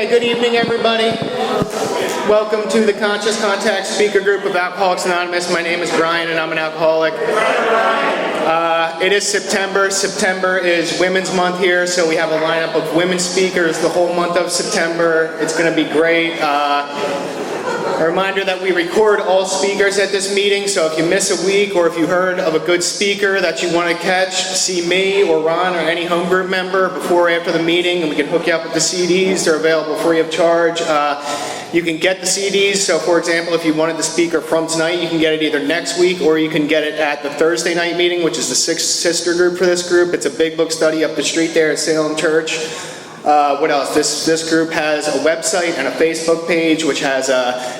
Okay, good evening, everybody. Welcome to the Conscious Contact Speaker Group of Alcoholics Anonymous. My name is Brian, and I'm an alcoholic. It is September. September is Women's Month here, so we have a lineup of women speakers the whole month of September. It's going to be great. A reminder that we record all speakers at this meeting, so if you miss a week or if you heard of a good speaker that you want to catch, see me or Ron or any home group member before or after the meeting, and we can hook you up with the CDs. They're available free of charge. You can get the CDs, so for example, if you wanted the speaker from tonight, you can get it either next week or you can get it at the Thursday night meeting, which is the sixth sister group for this group. It's a big book study up the street there at Salem Church. What else? This group has a website and a Facebook page which has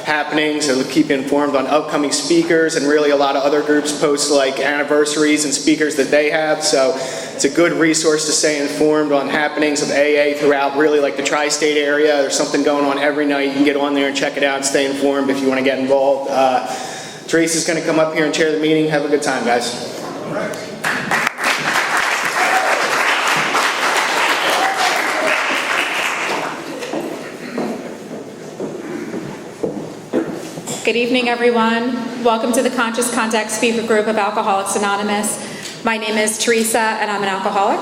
happenings and keep you informed on upcoming speakers, and really a lot of other groups post like anniversaries and speakers that they have, so it's a good resource to stay informed on happenings of AA throughout really like the tri-state area. There's something going on every night. You can get on there and check it out and stay informed if you want to get involved. Teresa's going to come up here and chair the meeting. Have a good time, guys. Good evening, everyone. Welcome to the Conscious Contact Speaker Group of Alcoholics Anonymous. My name is Teresa, and I'm an alcoholic.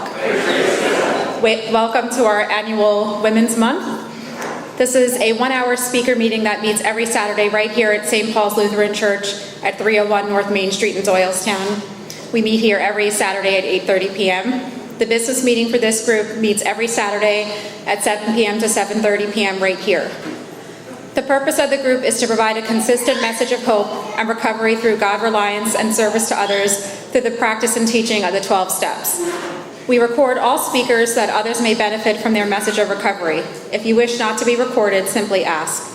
Welcome to our annual Women's Month. This is a one-hour speaker meeting that meets every Saturday right here at St. Paul's Lutheran Church at 301 North Main Street in Doylestown. We meet here every Saturday at 8:30 p.m. The business meeting for this group meets every Saturday at 7 p.m. to 7:30 p.m. right here. The purpose of the group is to provide a consistent message of hope and recovery through God reliance and service to others through the practice and teaching of the 12 steps. We record all speakers that others may benefit from their message of recovery. If you wish not to be recorded, simply ask.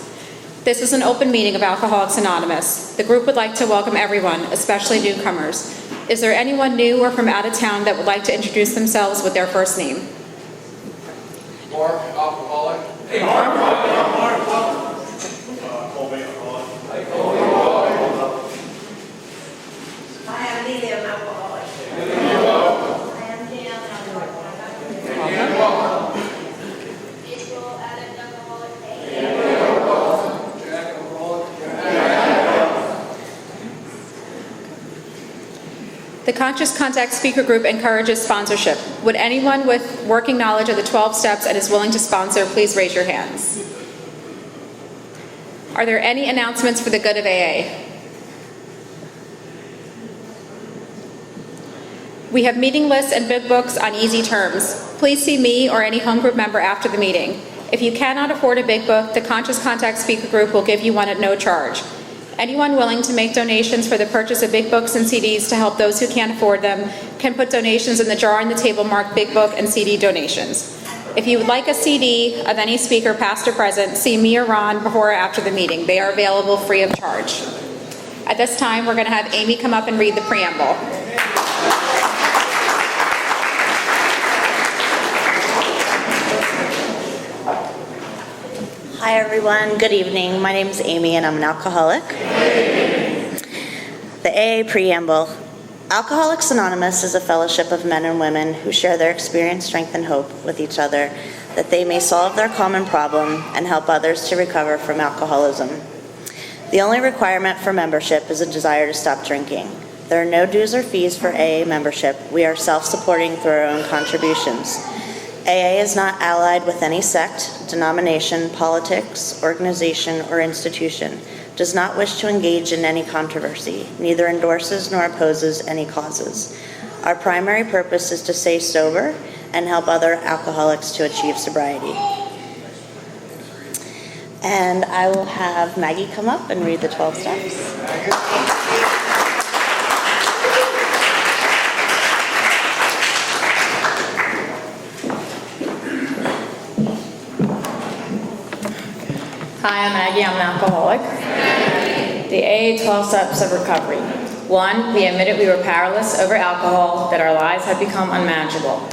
This is an open meeting of Alcoholics Anonymous. The group would like to welcome everyone, especially newcomers. Is there anyone new or from out of town that would like to introduce themselves with their first name? Mark, alcoholic. Hey, Mark. The Conscious Contact Speaker Group encourages sponsorship. Would anyone with working knowledge of the 12 steps and is willing to sponsor, please raise your hands. Are there any announcements for the good of AA? We have meeting lists and big books on easy terms. Please see me or any home group member after the meeting. If you cannot afford a big book, the Conscious Contact Speaker Group will give you one at no charge. Anyone willing to make donations for the purchase of big books and CDs to help those who can't afford them can put donations in the jar on the table marked Big Book and CD Donations. If you would like a CD of any speaker, past or present, see me or Ron before or after the meeting. They are available free of charge. At this time, we're going to have Amy come up and read the preamble. Hi everyone, good evening. My name is Amy and I'm an alcoholic. The AA Preamble. Alcoholics Anonymous is a fellowship of men and women who share their experience, strength, and hope with each other that they may solve their common problem and help others to recover from alcoholism. The only requirement for membership is a desire to stop drinking. There are no dues or fees for AA membership. We are self-supporting through our own contributions. AA is not allied with any sect, denomination, politics, organization, or institution, does not wish to engage in any controversy, neither endorses nor opposes any causes. Our primary purpose is to stay sober and help other alcoholics to achieve sobriety. And I will have Maggie come up and read the 12 steps. Hi, I'm Maggie. I'm an alcoholic. The AA 12 Steps of Recovery. 1, we admitted we were powerless over alcohol, that our lives had become unmanageable.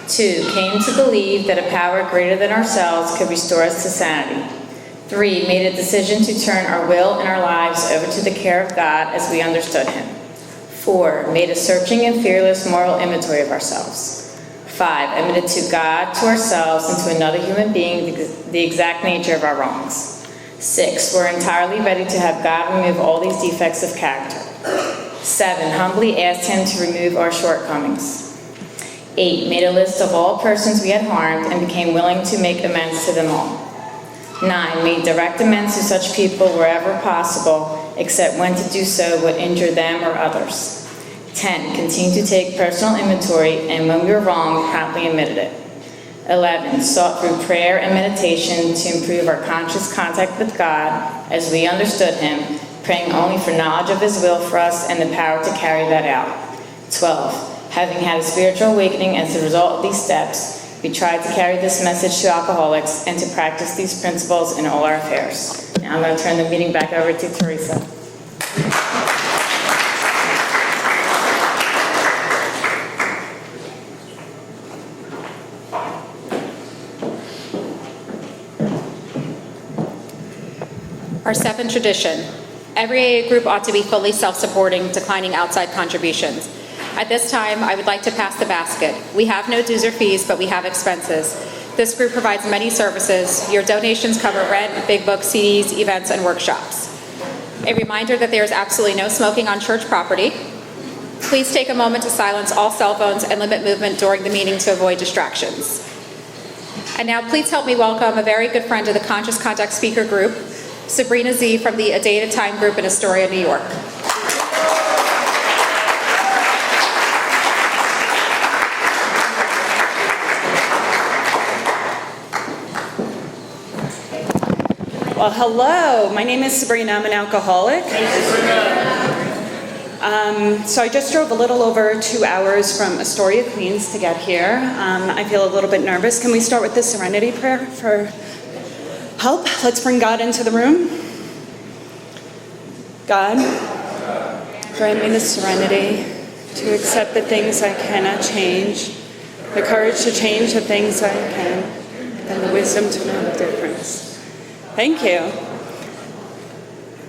2, came to believe that a power greater than ourselves could restore us to sanity. 3, made a decision to turn our will and our lives over to the care of God as we understood Him. 4, made a searching and fearless moral inventory of ourselves. 5, admitted to God, to ourselves, and to another human being the exact nature of our wrongs. 6, we're entirely ready to have God remove all these defects of character. 7, humbly asked Him to remove our shortcomings. 8, made a list of all persons we had harmed and became willing to make amends to them all. 9, made direct amends to such people wherever possible, except when to do so would injure them or others. 10, continued to take personal inventory, and when we were wrong, happily admitted it. 11, sought through prayer and meditation to improve our conscious contact with God as we understood Him, praying only for knowledge of His will for us and the power to carry that out. 12, having had a spiritual awakening as a result of these steps, we tried to carry this message to alcoholics and to practice these principles in all our affairs. Now I'm going to turn the meeting back over to Teresa. Our 7th tradition. Every AA group ought to be fully self-supporting, declining outside contributions. At this time, I would like to pass the basket. We have no dues or fees, but we have expenses. This group provides many services. Your donations cover rent, big books, CDs, events, and workshops. A reminder that there is absolutely no smoking on church property. Please take a moment to silence all cell phones and limit movement during the meeting to avoid distractions. And now please help me welcome a very good friend of the Conscious Contact Speaker Group, Sabrina Z from the A Day at a Time group in Astoria, New York. Well, hello. My name is Sabrina. I'm an alcoholic. So I just drove a little over 2 hours from Astoria, Queens to get here. I feel a little bit nervous. Can we start with the Serenity Prayer for help? Let's bring God into the room. God, grant me the serenity to accept the things I cannot change, the courage to change the things I can, and the wisdom to know the difference. Thank you.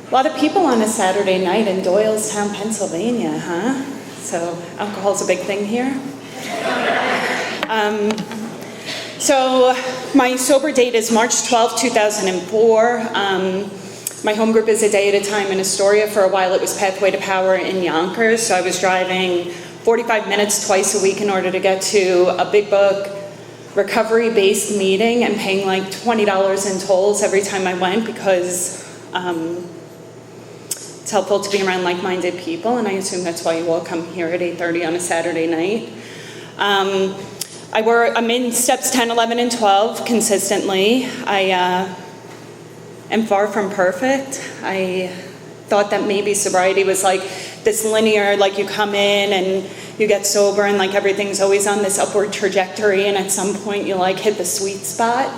A lot of people on a Saturday night in Doylestown, Pennsylvania, huh? So alcohol's a big thing here. So my sober date is March 12, 2004. My home group is A Day at a Time in Astoria. For a while it was Pathway to Power in Yonkers. So I was driving 45 minutes twice a week in order to get to a big book recovery-based meeting and paying like $20 in tolls every time I went because it's helpful to be around like-minded people, and I assume that's why you all come here at 8:30 on a Saturday night. I'm in steps 10, 11, and 12 consistently. I am far from perfect. I thought that maybe sobriety was like this linear, like you come in and you get sober and like everything's always on this upward trajectory, and at some point you like hit the sweet spot.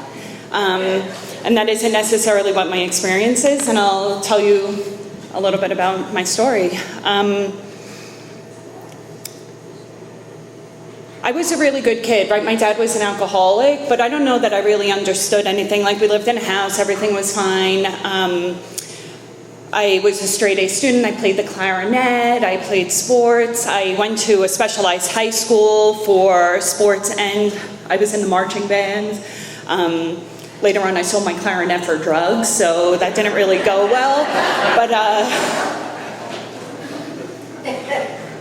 And that isn't necessarily what my experience is, and I'll tell you a little bit about my story. I was a really good kid, right? My dad was an alcoholic, but I don't know that I really understood anything. Like, we lived in a house, everything was fine. I was a straight A student. I played the clarinet, I played sports. I went to a specialized high school for sports, and I was in the marching band. Later on, I sold my clarinet for drugs, so that didn't really go well. But,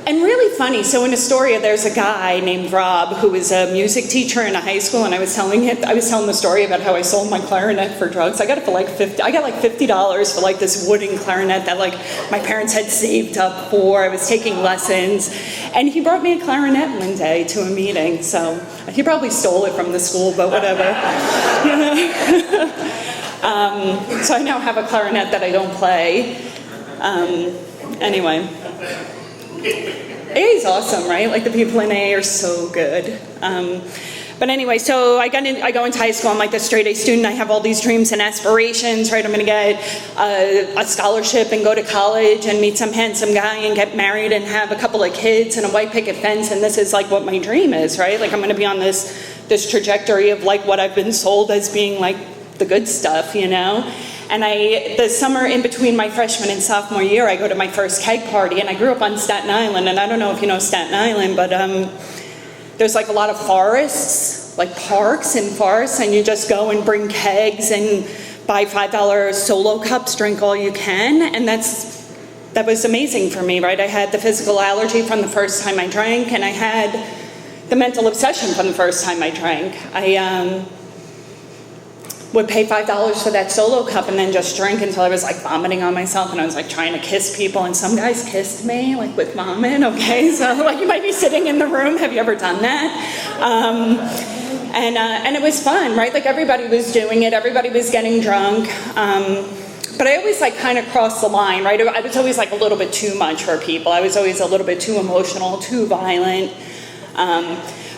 and really funny, so in Astoria, there's a guy named Rob who was a music teacher in a high school, and I was telling the story about how I sold my clarinet for drugs. I got it for like $50 for like this wooden clarinet that like my parents had saved up for. I was taking lessons, and he brought me a clarinet one day to a meeting, so he probably stole it from the school, but whatever. So I now have a clarinet that I don't play. Anyway. AA is awesome, right? Like, the people in AA are so good. But anyway, so I go into high school. I'm like the straight A student. I have all these dreams and aspirations, right? I'm going to get a scholarship and go to college and meet some handsome guy and get married and have a couple of kids and a white picket fence. And this is like what my dream is, right? Like, I'm going to be on this trajectory of like what I've been sold as being like the good stuff, you know? And the summer in between my freshman and sophomore year, I go to my first keg party, and I grew up on Staten Island, and I don't know if you know Staten Island, but there's like a lot of forests, like parks and forests, and you just go and bring kegs and buy $5 Solo cups, drink all you can, and that was amazing for me, right? I had the physical allergy from the first time I drank, and I had the mental obsession from the first time I drank. I would pay $5 for that Solo cup and then just drink until I was like vomiting on myself, and I was like trying to kiss people, and some guys kissed me like with vomit, okay? So like you might be sitting in the room, have you ever done that? And it was fun, right? Like everybody was doing it, everybody was getting drunk. But I always like kind of crossed the line, right? I was always like a little bit too much for people. I was always a little bit too emotional, too violent.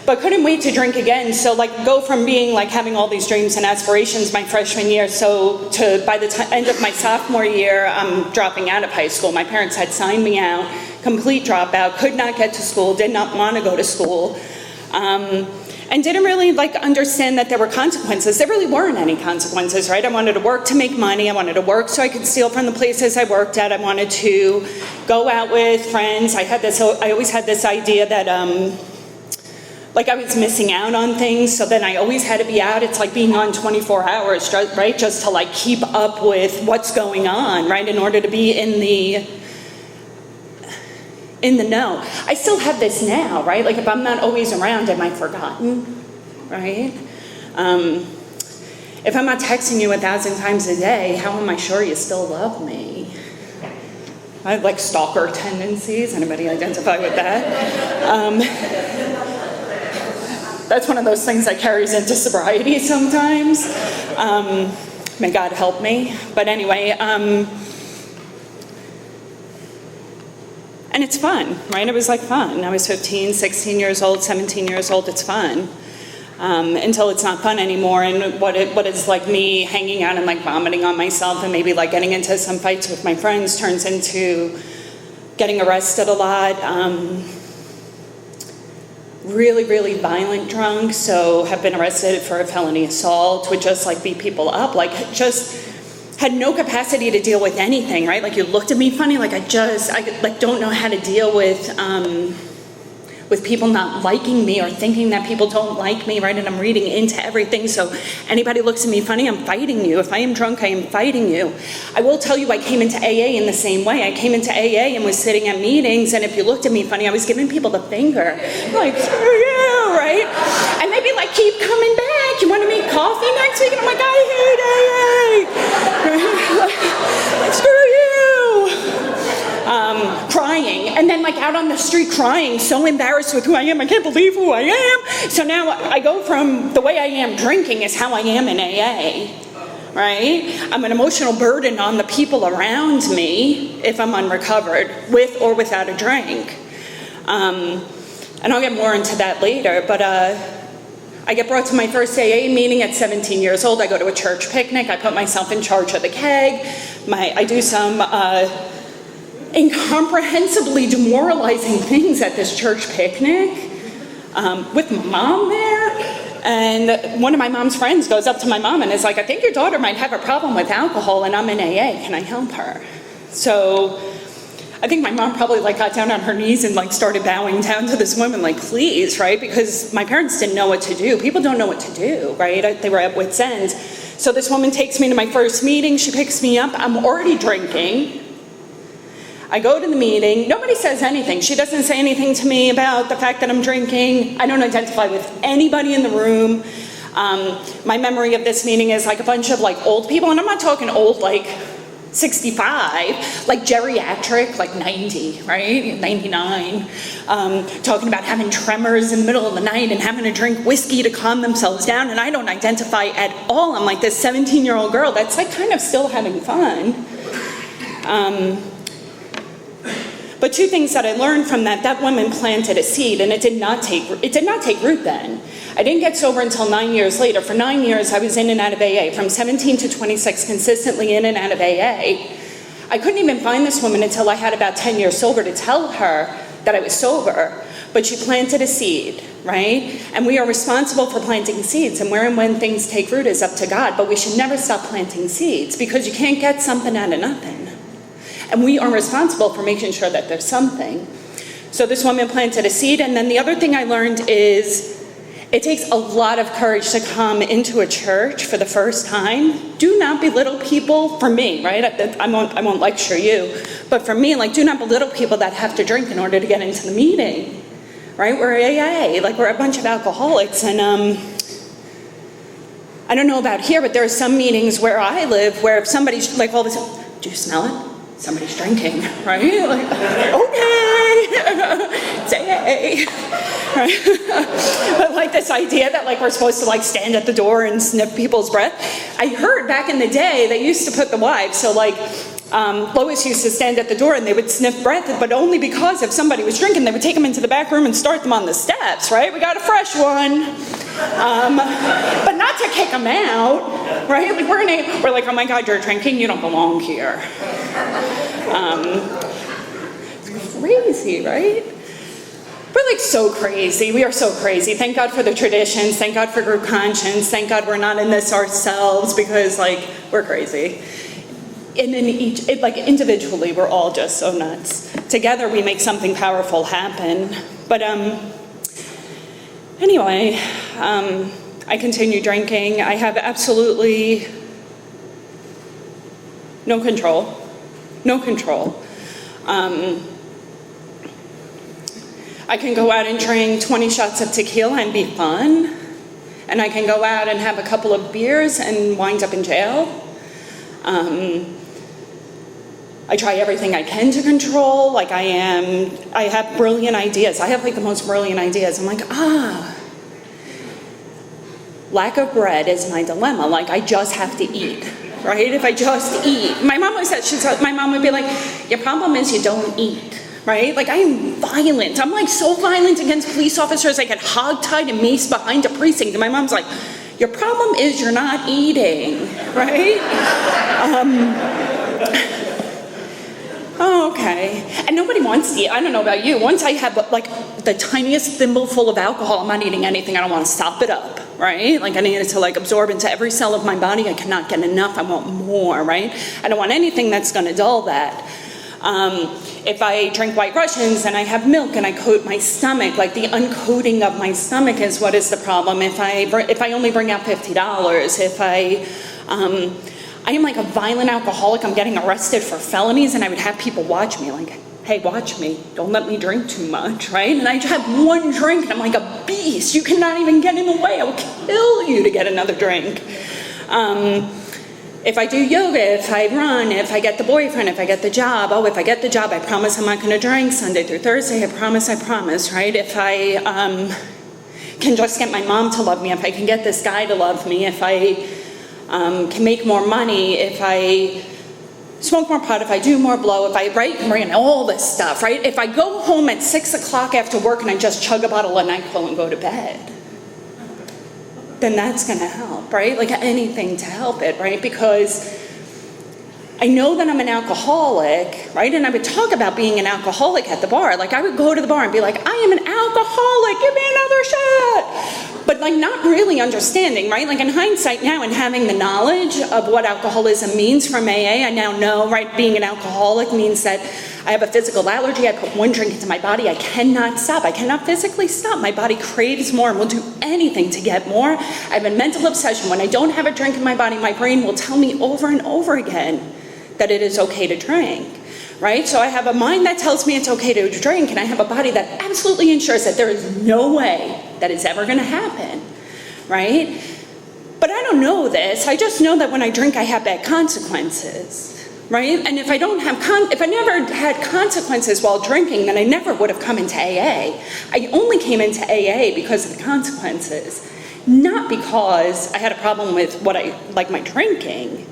But couldn't wait to drink again. So like go from being like having all these dreams and aspirations my freshman year, so to by the end of my sophomore year, I'm dropping out of high school. My parents had signed me out, complete dropout, could not get to school, did not want to go to school. And didn't really like understand that there were consequences. There really weren't any consequences, right? I wanted to work to make money. I wanted to work so I could steal from the places I worked at. I wanted to go out with friends. I always had this idea that like I was missing out on things, so then I always had to be out. It's like being on 24 hours, right? Just to like keep up with what's going on, right? In order to be in the know. I still have this now, right? Like if I'm not always around, am I forgotten, right? If I'm not texting you 1,000 times a day, how am I sure you still love me? I have like stalker tendencies. Anybody identify with that? That's one of those things that carries into sobriety sometimes. May God help me. But anyway, and it's fun, right? It was like fun. I was 15, 16 years old, 17 years old, it's fun. Until it's not fun anymore, and what is like me hanging out and like vomiting on myself and maybe like getting into some fights with my friends turns into getting arrested a lot. Really, really violent drunk, so have been arrested for a felony assault, would just like beat people up, like just had no capacity to deal with anything, right? Like you looked at me funny, like I like don't know how to deal with people not liking me or thinking that people don't like me, right? And I'm reading into everything, so anybody looks at me funny, I'm fighting you. If I am drunk, I am fighting you. I will tell you, I came into AA in the same way. I came into AA and was sitting at meetings, and if you looked at me funny, I was giving people the finger. Like, screw you, right? And they'd be like, keep coming back. You want to make coffee next week? And I'm like, I hate AA. Like, screw you. Crying, and then like out on the street crying, so embarrassed with who I am, I can't believe who I am. So now I go from the way I am drinking is how I am in AA, right? I'm an emotional burden on the people around me if I'm unrecovered, with or without a drink. And I'll get more into that later, but I get brought to my first AA meeting at 17 years old. I go to a church picnic. I put myself in charge of the keg. I do some incomprehensibly demoralizing things at this church picnic with my mom there. And one of my mom's friends goes up to my mom and is like, I think your daughter might have a problem with alcohol and I'm in AA. Can I help her? So I think my mom probably like got down on her knees and like started bowing down to this woman, like, please, right? Because my parents didn't know what to do. People don't know what to do, right? They were at wit's end. So this woman takes me to my first meeting. She picks me up. I'm already drinking. I go to the meeting. Nobody says anything. She doesn't say anything to me about the fact that I'm drinking. I don't identify with anybody in the room. My memory of this meeting is like a bunch of like old people, and I'm not talking old like 65, like geriatric, like 90, right? 99. Talking about having tremors in the middle of the night and having to drink whiskey to calm themselves down, and I don't identify at all. I'm like this 17-year-old girl that's like kind of still having fun. But two things that I learned from that woman planted a seed, and it did not take root then. I didn't get sober until 9 years later. For 9 years, I was in and out of AA. From 17 to 26, consistently in and out of AA. I couldn't even find this woman until I had about 10 years sober to tell her that I was sober. But she planted a seed, right? And we are responsible for planting seeds, and where and when things take root is up to God. But we should never stop planting seeds, because you can't get something out of nothing. And we are responsible for making sure that there's something. So this woman planted a seed, and then the other thing I learned is it takes a lot of courage to come into a church for the first time. Do not belittle people, for me, right? I won't lecture you, but for me, like, do not belittle people that have to drink in order to get into the meeting, right? We're AA, like, we're a bunch of alcoholics, and I don't know about here, but there are some meetings where I live where if somebody's like all of a sudden, do you smell it? Somebody's drinking, right? Like, okay, it's AA, right? But like this idea that like we're supposed to like stand at the door and sniff people's breath. I heard back in the day they used to put the wives, so like Lois used to stand at the door and they would sniff breath, but only because if somebody was drinking, they would take them into the back room and start them on the steps, right? We got a fresh one. But not to kick them out, right? Like we're like, oh my God, you're drinking, you don't belong here. Crazy, right? We're like so crazy. We are so crazy. Thank God for the traditions. Thank God for group conscience. Thank God we're not in this ourselves because like we're crazy. And then like individually, we're all just so nuts. Together, we make something powerful happen. But anyway, I continue drinking. I have absolutely no control. No control. I can go out and drink 20 shots of tequila and be fun. And I can go out and have a couple of beers and wind up in jail. I try everything I can to control. Like I have brilliant ideas. I have like the most brilliant ideas. I'm like, lack of bread is my dilemma. Like I just have to eat, right? If I just eat. My mom always said, my mom would be like, your problem is you don't eat, right? Like I am violent. I'm like so violent against police officers. I get hogtied and maced behind a precinct. And my mom's like, your problem is you're not eating, right? Oh, okay. And nobody wants to eat. I don't know about you. Once I have like the tiniest thimbleful of alcohol, I'm not eating anything. I don't want to stop it up, right? Like I need it to like absorb into every cell of my body. I cannot get enough. I want more, right? I don't want anything that's going to dull that. If I drink White Russians and I have milk and I coat my stomach, like the uncoating of my stomach is what is the problem. If I only bring out $50, if I am like a violent alcoholic. I'm getting arrested for felonies, and I would have people watch me like, hey, watch me. Don't let me drink too much, right? And I have one drink, and I'm like a beast. You cannot even get in the way. I will kill you to get another drink. If I do yoga, if I run, if I get the boyfriend, if I get the job, if I get the job, I promise I'm not going to drink Sunday through Thursday. I promise, right? If I can just get my mom to love me, if I can get this guy to love me, if I can make more money, if I smoke more pot, if I do more blow, if I bring all this stuff, right? If I go home at 6 o'clock after work and I just chug a bottle of NyQuil and go to bed, then that's going to help, right? Like anything to help it, right? Because I know that I'm an alcoholic, right? And I would talk about being an alcoholic at the bar. Like I would go to the bar and be like, I am an alcoholic, give me another shot. But like not really understanding, right? Like in hindsight now and having the knowledge of what alcoholism means from AA, I now know, right? Being an alcoholic means that I have a physical allergy. I put one drink into my body. I cannot stop. I cannot physically stop. My body craves more and will do anything to get more. I have a mental obsession. When I don't have a drink in my body, my brain will tell me over and over again that it is okay to drink, right? So I have a mind that tells me it's okay to drink, and I have a body that absolutely ensures that there is no way that it's ever going to happen, right? But I don't know this. I just know that when I drink, I have bad consequences, right? And if I never had consequences while drinking, then I never would have come into AA. I only came into AA because of the consequences, not because I had a problem with my drinking.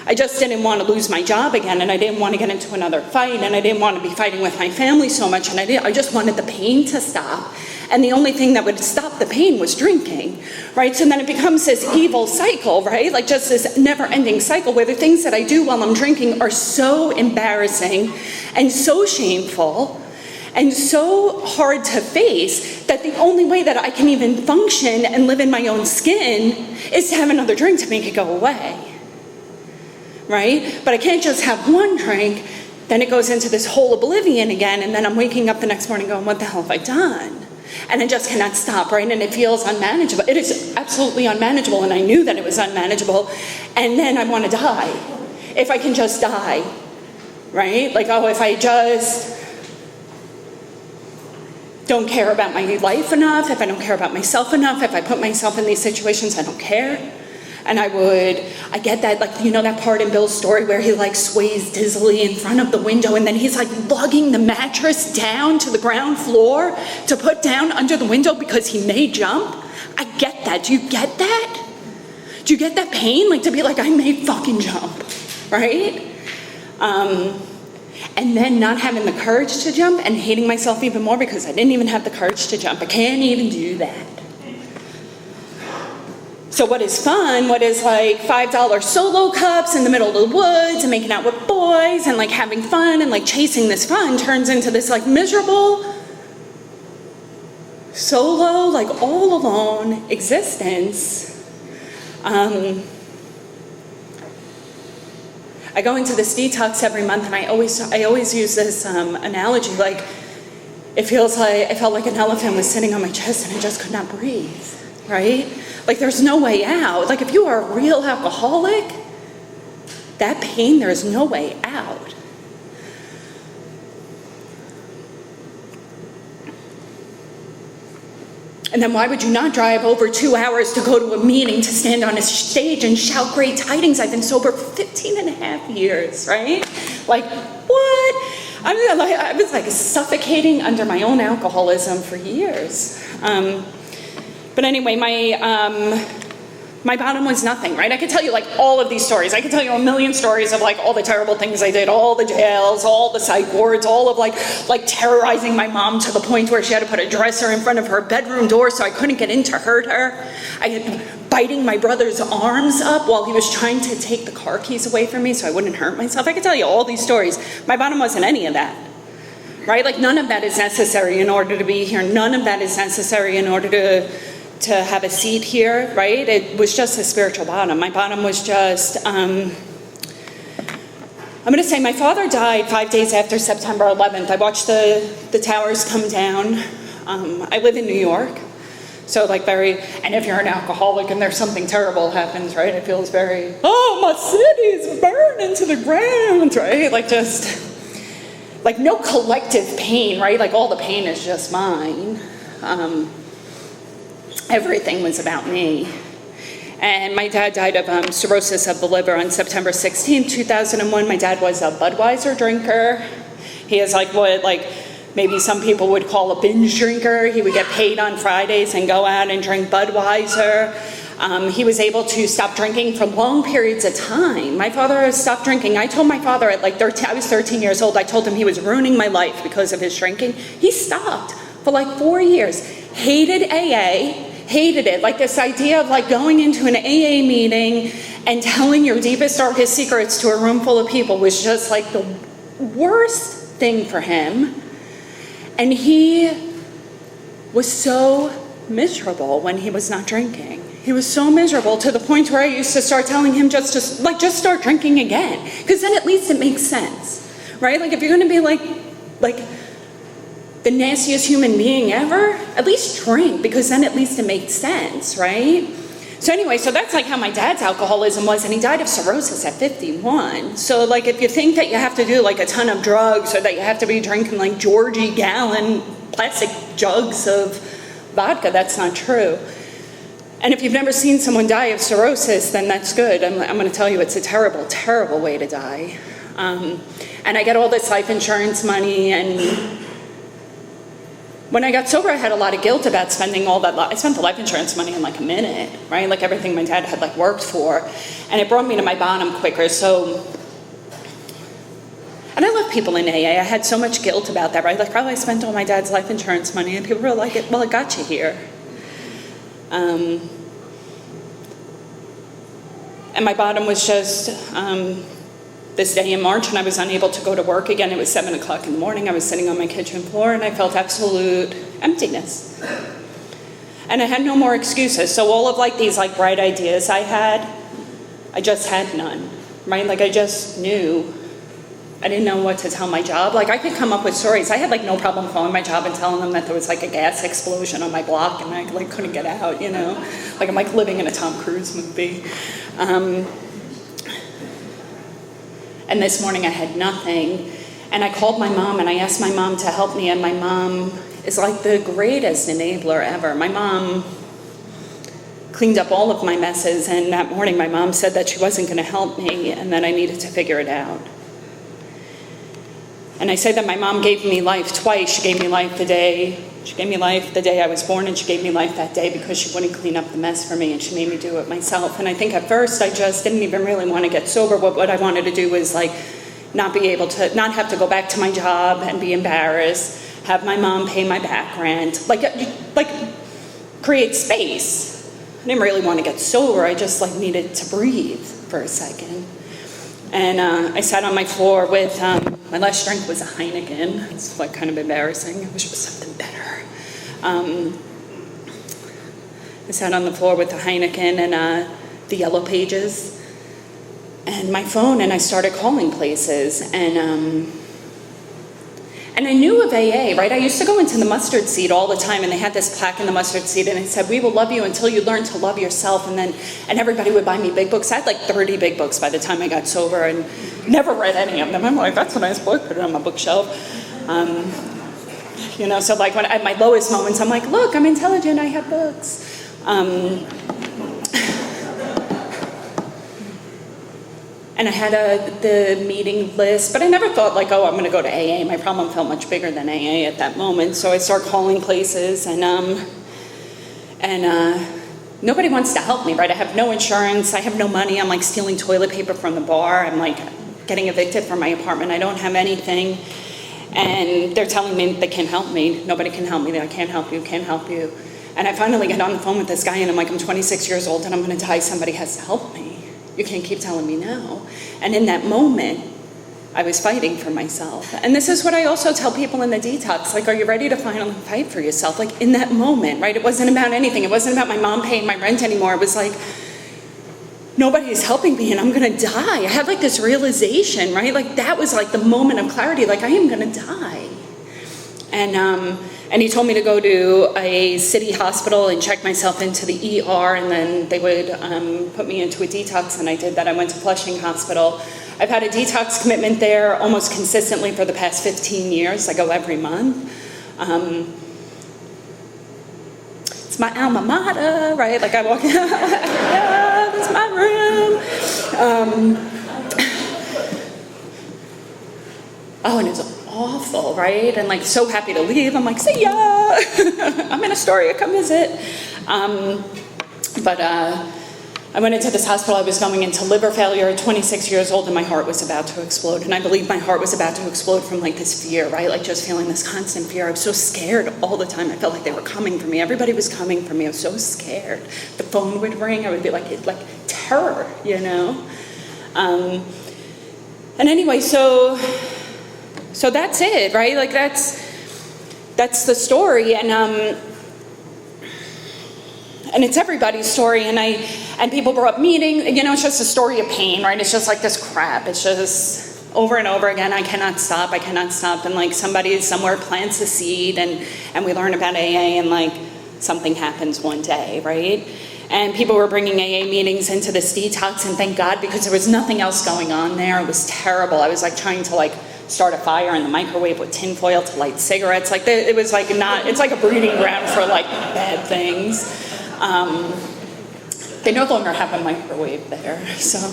I just didn't want to lose my job again, and I didn't want to get into another fight, and I didn't want to be fighting with my family so much, and I just wanted the pain to stop. And the only thing that would stop the pain was drinking, right? So then it becomes this evil cycle, right? Like just this never-ending cycle where the things that I do while I'm drinking are so embarrassing and so shameful and so hard to face that the only way that I can even function and live in my own skin is to have another drink to make it go away. Right? But I can't just have one drink then it goes into this whole oblivion again, and then I'm waking up the next morning going, what the hell have I done? And I just cannot stop, right? And it feels unmanageable. It is absolutely unmanageable, and I knew that it was unmanageable. And then I want to die. If I can just die, right? Like, oh, if I just don't care about my life enough, if I don't care about myself enough, if I put myself in these situations, I don't care. And I get that, like, you know that part in Bill's story where he like sways dizzily in front of the window and then he's like lugging the mattress down to the ground floor to put down under the window because he may jump? I get that. Do you get that? Do you get that pain? Like to be like, I may fucking jump, right? And then not having the courage to jump and hating myself even more because I didn't even have the courage to jump. I can't even do that. So what is fun, what is like $5 solo cups in the middle of the woods and making out with boys and like having fun and like chasing this fun turns into this like miserable, solo, like all alone existence. I go into this detox every month and I always use this analogy, like I felt like an elephant was sitting on my chest and I just could not breathe, right? Like there's no way out. Like if you are a real alcoholic, that pain, there's no way out. And then why would you not drive over 2 hours to go to a meeting to stand on a stage and shout great tidings? I've been sober for 15 and a half years, right? Like, what? I was like suffocating under my own alcoholism for years. But anyway, my bottom was nothing, right? I could tell you like all of these stories. I could tell you a million stories of like all the terrible things I did, all the jails, all the psych wards, all of like terrorizing my mom to the point where she had to put a dresser in front of her bedroom door so I couldn't get in to hurt her. I had biting my brother's arms up while he was trying to take the car keys away from me so I wouldn't hurt myself. I could tell you all these stories. My bottom wasn't any of that, right? Like none of that is necessary in order to be here. None of that is necessary in order to have a seat here, right? It was just a spiritual bottom. My bottom was just, I'm gonna say my father died 5 days after September 11th. I watched the towers come down. I live in New York, so like and if you're an alcoholic and there's something terrible happens, right? It feels very, oh, my city's burning to the ground, right? Like just, like no collective pain, right? Like all the pain is just mine. Everything was about me. And my dad died of cirrhosis of the liver on September 16, 2001. My dad was a Budweiser drinker. He is like what maybe some people would call a binge drinker. He would get paid on Fridays and go out and drink Budweiser. He was able to stop drinking for long periods of time. My father stopped drinking. I told my father at like 13, I was 13 years old, I told him he was ruining my life because of his drinking. He stopped for like 4 years. Hated AA. Hated it. Like this idea of like going into an AA meeting and telling your deepest, darkest secrets to a room full of people was just like the worst thing for him. And he was so miserable when he was not drinking. He was so miserable to the point where I used to start telling him just start drinking again. Because then at least it makes sense, right? Like if you're going to be like the nastiest human being ever, at least drink, because then at least it makes sense, right? So anyway, so that's like how my dad's alcoholism was, and he died of cirrhosis at 51. So like if you think that you have to do like a ton of drugs or that you have to be drinking like Georgie gallon plastic jugs of vodka, that's not true. And if you've never seen someone die of cirrhosis, then that's good. I'm going to tell you it's a terrible, terrible way to die. And I get all this life insurance money, and when I got sober, I had a lot of guilt about spending all that. I spent the life insurance money in like a minute, right? Like everything my dad had like worked for. And it brought me to my bottom quicker. So, and I love people in AA. I had so much guilt about that, right? Like, oh, I spent all my dad's life insurance money. And people were like, well, it got you here. And my bottom was just this day in March, and I was unable to go to work again. It was 7 o'clock in the morning. I was sitting on my kitchen floor, and I felt absolute emptiness. And I had no more excuses. So all of like these like bright ideas I just had none, right? Like I just knew I didn't know what to tell my job. Like, I could come up with stories. I had like no problem calling my job and telling them that there was like a gas explosion on my block and I like couldn't get out, you know? Like I'm like living in a Tom Cruise movie. And this morning I had nothing. And I called my mom and I asked my mom to help me, and my mom is like the greatest enabler ever. My mom cleaned up all of my messes, and that morning my mom said that she wasn't gonna help me and that I needed to figure it out. And I say that my mom gave me life twice. She gave me life the day I was born, and she gave me life that day because she wouldn't clean up the mess for me and she made me do it myself. And I think at first I just didn't even really want to get sober. What I wanted to do was like not have to go back to my job and be embarrassed, have my mom pay my back rent, like create space. I didn't really want to get sober. I just like needed to breathe for a second. And I sat on my floor with, my last drink was a Heineken. It's like kind of embarrassing. I wish it was something better. I sat on the floor with the Heineken and the Yellow Pages and my phone, and I started calling places. And I knew of AA, right? I used to go into the mustard seed all the time, and they had this plaque in the mustard seed, and it said, "We will love you until you learn to love yourself." And everybody would buy me big books. I had like 30 big books by the time I got sober, and never read any of them. I'm like, that's a nice book, put it on my bookshelf. You know, so like when at my lowest moments, I'm like, look, I'm intelligent, I have books. And I had the meeting list, but I never thought like, oh, I'm gonna go to AA. My problem felt much bigger than AA at that moment. So I start calling places, and nobody wants to help me, right? I have no insurance, I have no money. I'm like stealing toilet paper from the bar. I'm like getting evicted from my apartment. I don't have anything. And they're telling me they can't help me. Nobody can help me. I can't help you, can't help you. And I finally get on the phone with this guy, and I'm like, I'm 26 years old and I'm gonna die. Somebody has to help me. You can't keep telling me no. And in that moment, I was fighting for myself. And this is what I also tell people in the detox, like, are you ready to finally fight for yourself? Like in that moment, right? It wasn't about anything. It wasn't about my mom paying my rent anymore. It was like, nobody's helping me and I'm gonna die. I had like this realization, right? Like that was like the moment of clarity, like I am gonna die. And he told me to go to a city hospital and check myself into the ER, and then they would put me into a detox, and I did that. I went to Flushing Hospital. I've had a detox commitment there almost consistently for the past 15 years. I go every month. It's my alma mater, right? Like I walk in, yeah, that's my room. Oh, and it's awful, right? And like so happy to leave. I'm like, see ya. I'm in Astoria, come visit. But I went into this hospital. I was going into liver failure at 26 years old, and my heart was about to explode. And I believe my heart was about to explode from like this fear, right? Like just feeling this constant fear. I was so scared all the time. I felt like they were coming for me. Everybody was coming for me. I was so scared. The phone would ring. I would be like terror, you know? And anyway, so that's it, right? Like that's the story, and it's everybody's story. And people brought up meeting, you know, it's just a story of pain, right? It's just like this crap. It's just over and over again. I cannot stop. And like somebody somewhere plants a seed, and we learn about AA, and like something happens one day, right? And people were bringing AA meetings into this detox, and thank God, because there was nothing else going on there. It was terrible. I was like trying to like start a fire in the microwave with tinfoil to light cigarettes. Like it was like it's like a breeding ground for like bad things. They no longer have a microwave there, so,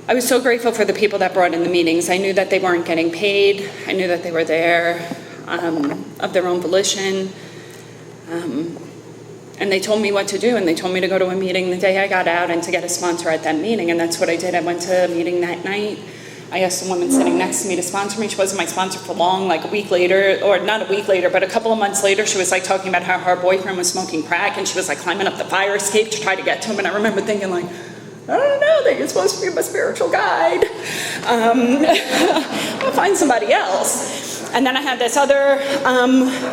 I was so grateful for the people that brought in the meetings. I knew that they weren't getting paid. I knew that they were there of their own volition. And they told me what to do, and they told me to go to a meeting the day I got out and to get a sponsor at that meeting, and that's what I did. I went to a meeting that night. I asked the woman sitting next to me to sponsor me. She wasn't my sponsor for long, like a week later, or not a week later, but a couple of months later, she was like talking about how her boyfriend was smoking crack, and she was like climbing up the fire escape to try to get to him, and I remember thinking like, I don't know, that you're supposed to be my spiritual guide. I'll find somebody else. And then I had this other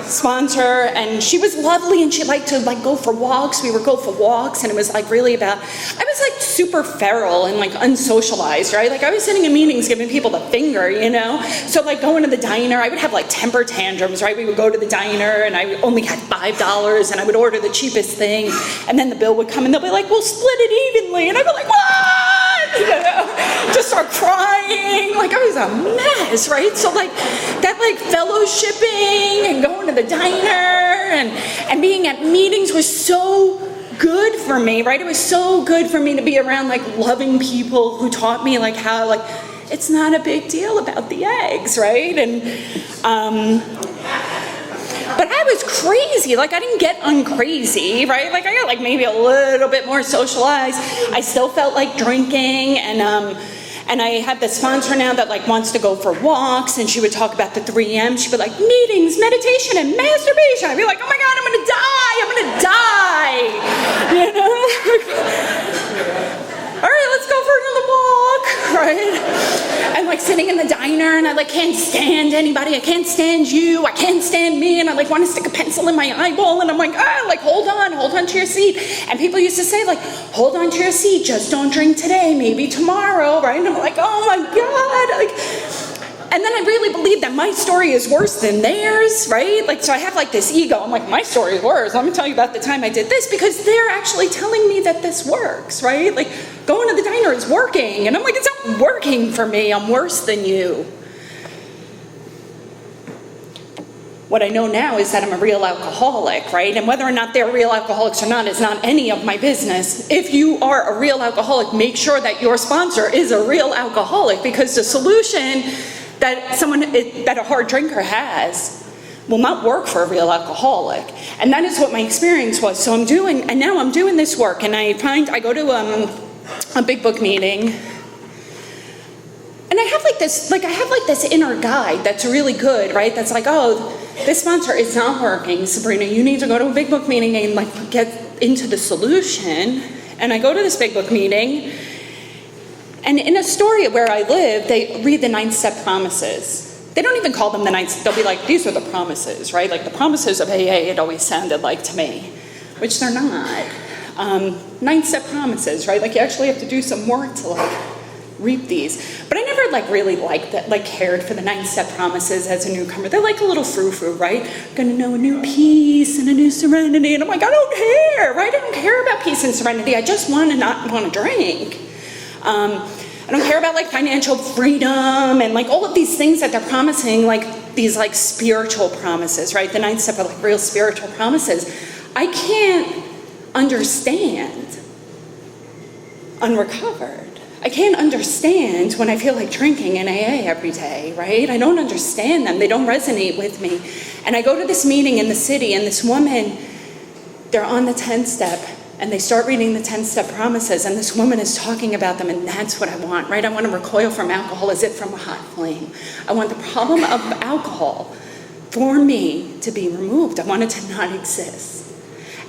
sponsor, and she was lovely, and she liked to like go for walks. We would go for walks, and it was like really about, I was like super feral and like unsocialized, right? Like I was sitting in meetings giving people the finger, you know? So like going to the diner, I would have like temper tantrums, right? We would go to the diner, and I only had $5, and I would order the cheapest thing, and then the bill would come, and they'll be like, we'll split it evenly, and I'd be like, what? You know? Just start crying, like I was a mess, right? So like that like fellowshipping and going to the diner and being at meetings was so good for me, right? It was so good for me to be around like loving people who taught me like how like it's not a big deal about the eggs, right? And but I was crazy, like I didn't get uncrazy, right? Like I got like maybe a little bit more socialized. I still felt like drinking, and I have this sponsor now that like wants to go for walks, and she would talk about the 3M. She'd be like, meetings, meditation, and masturbation. I'd be like, oh my God, I'm gonna die, you know? All right, let's go for another walk, right? And like sitting in the diner, and I like can't stand anybody. I can't stand you. I can't stand me. And I like want to stick a pencil in my eyeball, and I'm like, like hold on to your seat. And people used to say like, hold on to your seat. Just don't drink today, maybe tomorrow, right? And I'm like, oh my God, like. And then I really believe that my story is worse than theirs, right? Like, so I have like this ego. I'm like, my story is worse. Let me tell you about the time I did this, because they're actually telling me that this works, right? Like, going to the diner is working. And I'm like, it's not working for me. I'm worse than you. What I know now is that I'm a real alcoholic, right? And whether or not they're real alcoholics or not is not any of my business. If you are a real alcoholic, make sure that your sponsor is a real alcoholic, because the solution that a hard drinker has will not work for a real alcoholic. And that is what my experience was. So now I'm doing this work, and I go to a big book meeting, and I have this inner guide that's really good, right? That's like, oh, this sponsor is not working, Sabrina. You need to go to a big book meeting and like get into the solution. And I go to this big book meeting, and in Astoria where I live, they read the 9-step promises. They don't even call them the 9 steps. They'll be like, these are the promises, right? Like the promises of AA, it always sounded like to me, which they're not. 9-step promises, right? Like you actually have to do some work to like reap these. But I never like really liked that, like cared for the 9-step promises as a newcomer. They're like a little frou-frou, right? Gonna know a new peace and a new serenity. And I'm like, I don't care, right? I don't care about peace and serenity. I just want to not want to drink. I don't care about like financial freedom and like all of these things that they're promising, like these like spiritual promises, right? The 9 step are like real spiritual promises. I can't understand unrecovered. I can't understand when I feel like drinking in AA every day, right? I don't understand them. They don't resonate with me. And I go to this meeting in the city, and this woman, they're on the 10th step, and they start reading the 10-step promises, and this woman is talking about them, and that's what I want, right? I want to recoil from alcohol as if from a hot flame. I want the problem of alcohol for me to be removed. I want it to not exist.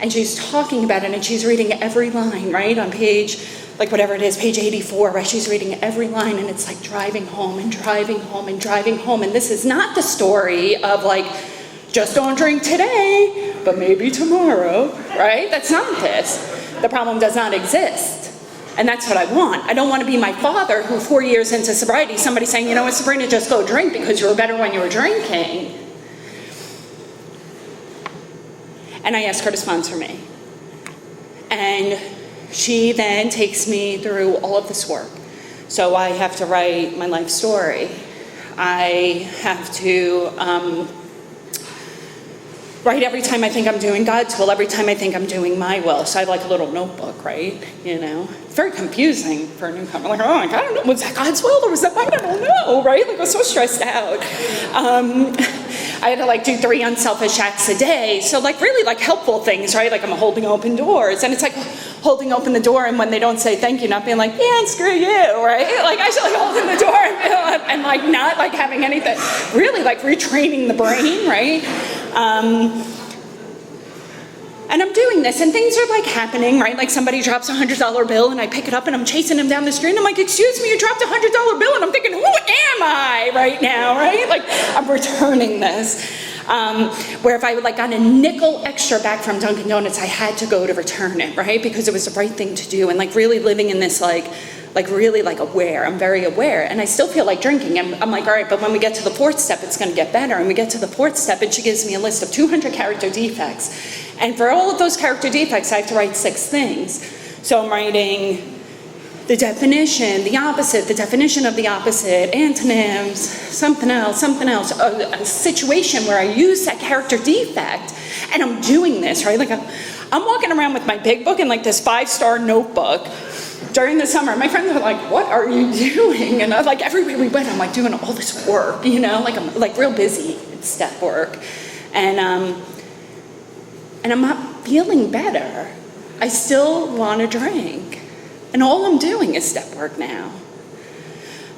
And she's talking about it, and she's reading every line, right? On page, like whatever it is, page 84, right? She's reading every line, and it's like driving home and driving home and driving home. And this is not the story of like, just don't drink today, but maybe tomorrow, right? That's not this. The problem does not exist. And that's what I want. I don't want to be my father who 4 years into sobriety, somebody saying, you know what, Sabrina, just go drink because you were better when you were drinking. And I asked her to sponsor me. And she then takes me through all of this work. So I have to write my life story. I have to write every time I think I'm doing God's will, every time I think I'm doing my will. So I have like a little notebook, right? You know, it's very confusing for a newcomer. Like, oh my God, I don't know, was that God's will or was that mine? I don't know, right? Like I was so stressed out. I had to like do 3 unselfish acts a day. So like really like helpful things, right? Like I'm holding open doors, and it's like holding open the door, and when they don't say thank you, not being like, yeah, screw you, right? Like I should like holding the door and like not like having anything, really like retraining the brain, right? And I'm doing this, and things are like happening, right? Like somebody drops a $100 bill, and I pick it up, and I'm chasing him down the street, and I'm like, excuse me, you dropped a $100 bill, and I'm thinking, who am I right now, right? Like, I'm returning this. Where if I would like got a nickel extra back from Dunkin' Donuts, I had to go to return it, right? Because it was the right thing to do, and like really living in this like really like aware. I'm very aware, and I still feel like drinking. I'm like, all right, but when we get to the fourth step, it's going to get better. And we get to the fourth step, and she gives me a list of 200 character defects, and for all of those character defects, I have to write 6 things. So I'm writing the definition, the opposite, the definition of the opposite, antonyms, something else, a situation where I use that character defect, and I'm doing this, right? Like I'm walking around with my big book and like this 5-star notebook during the summer. My friends are like, what are you doing? And I like everywhere we went, I'm like doing all this work, you know, like I'm like real busy it's step work. And I'm not feeling better. I still want to drink. And all I'm doing is step work now.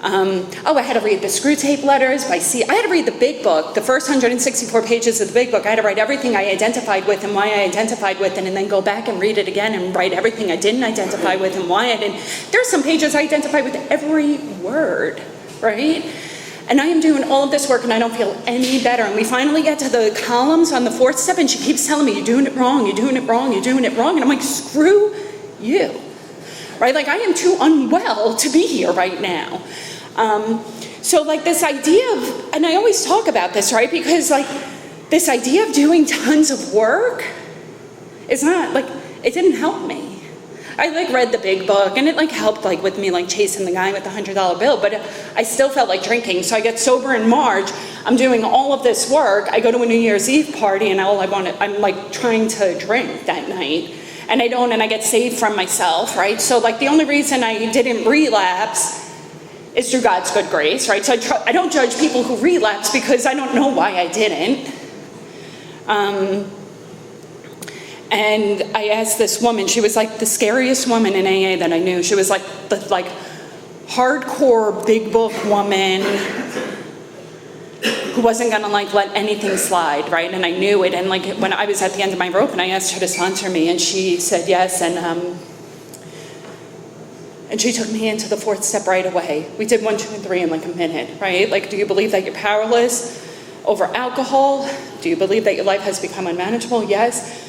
I had to read the Screw Tape Letters by C. I had to read the big book, the first 164 pages of the big book. I had to write everything I identified with and why I identified with it, and then go back and read it again and write everything I didn't identify with and why I didn't. There are some pages I identify with every word, right? And I am doing all of this work and I don't feel any better. And we finally get to the columns on the fourth step, and she keeps telling me, you're doing it wrong, you're doing it wrong, you're doing it wrong. And I'm like, screw you. Right? Like I am too unwell to be here right now. So like this idea of, and I always talk about this, right? Because like this idea of doing tons of work is not like, it didn't help me. I like read the big book and it like helped like with me like chasing the guy with the $100 bill, but I still felt like drinking. So I get sober in March. I'm doing all of this work. I go to a New Year's Eve party and I'm like trying to drink that night. And I don't, and I get saved from myself, right? So like the only reason I didn't relapse is through God's good grace, right? So I don't judge people who relapse because I don't know why I didn't. And I asked this woman, she was like the scariest woman in AA that I knew. She was like the hardcore big book woman who wasn't gonna like let anything slide, right? And I knew it. And like when I was at the end of my rope and I asked her to sponsor me, and she said yes, and she took me into the fourth step right away. We did 1, 2, and 3 in like a minute, right? Like, do you believe that you're powerless over alcohol? Do you believe that your life has become unmanageable? Yes.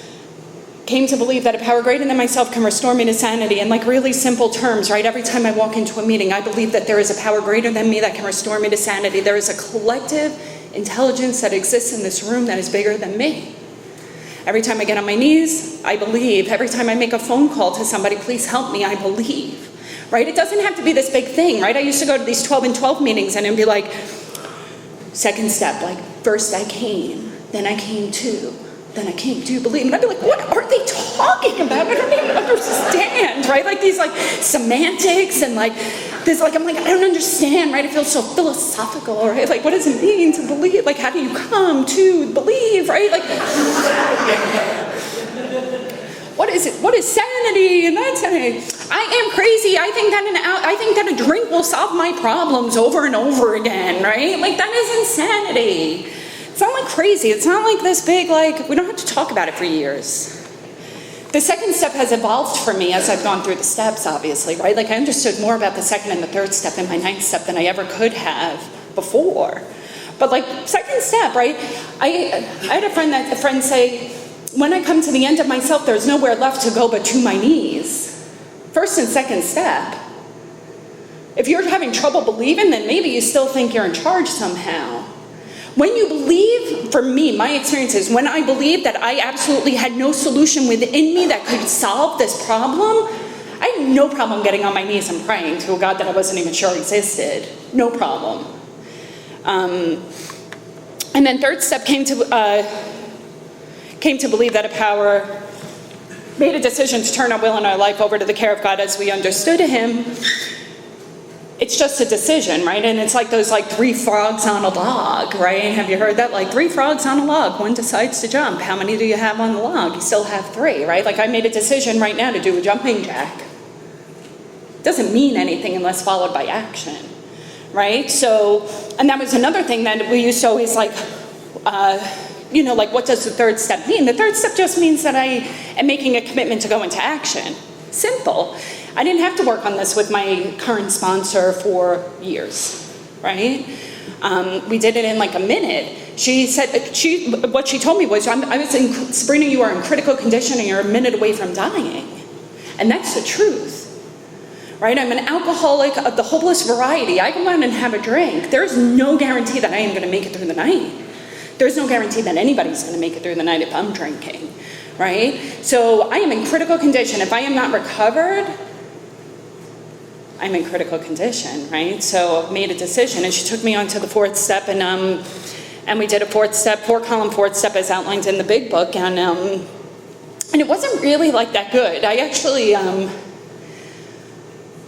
Came to believe that a power greater than myself can restore me to sanity. In like really simple terms, right? Every time I walk into a meeting, I believe that there is a power greater than me that can restore me to sanity. There is a collective intelligence that exists in this room that is bigger than me. Every time I get on my knees, I believe. Every time I make a phone call to somebody, please help me, I believe. Right? It doesn't have to be this big thing, right? I used to go to these 12 and 12 meetings and it'd be like, second step, like first I came, then I came to, then I came, do you believe? And I'd be like, what are they talking about? I don't even understand, right? Like these like semantics and like this, like I'm like, I don't understand, right? It feels so philosophical, right? Like what does it mean to believe? Like how do you come to believe, right? Like what is it? What is sanity? And that's sanity. I am crazy. I think that a drink will solve my problems over and over again, right? Like that is insanity. It's not like crazy. It's not like this big, like, we don't have to talk about it for years. The second step has evolved for me as I've gone through the steps, obviously, right? Like I understood more about the second and the third step and my ninth step than I ever could have before. But like second step, right? I had a friend say, when I come to the end of myself, there's nowhere left to go but to my knees. First and second step. If you're having trouble believing, then maybe you still think you're in charge somehow. When you believe, for me, my experience is when I believed that I absolutely had no solution within me that could solve this problem, I had no problem getting on my knees and praying to a God that I wasn't even sure existed. No problem. And then third step came to believe that a power made a decision to turn our will and our life over to the care of God as we understood Him. It's just a decision, right? And it's like those like 3 frogs on a log, right? Have you heard that? Like 3 frogs on a log, one decides to jump. How many do you have on the log? You still have 3, right? Like I made a decision right now to do a jumping jack. It doesn't mean anything unless followed by action, right? So, and that was another thing that we used to always like, like what does the third step mean? The third step just means that I am making a commitment to go into action. Simple. I didn't have to work on this with my current sponsor for years, right? We did it in like a minute. She said, what she told me was, Sabrina, you are in critical condition and you're a minute away from dying. And that's the truth, right? I'm an alcoholic of the hopeless variety. I go out and have a drink. There's no guarantee that I am going to make it through the night. There's no guarantee that anybody's going to make it through the night if I'm drinking, right? So I am in critical condition. If I am not recovered, I'm in critical condition, right? So I made a decision, and she took me on to the fourth step, and we did a four-column fourth step as outlined in the big book, and it wasn't really like that good. I actually,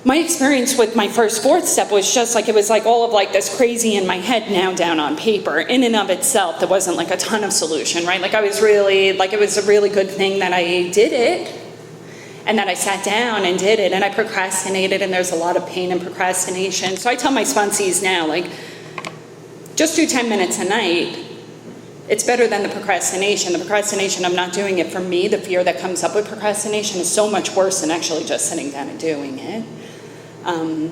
my experience with my first fourth step was just like, it was like all of like this crazy in my head now down on paper. In and of itself, there wasn't like a ton of solution, right? Like I was really, like it was a really good thing that I did it, and that I sat down and did it, and I procrastinated, and there's a lot of pain and procrastination. So I tell my sponsees now, like, just do 10 minutes a night. It's better than the procrastination. The procrastination, I'm not doing it for me. The fear that comes up with procrastination is so much worse than actually just sitting down and doing it. And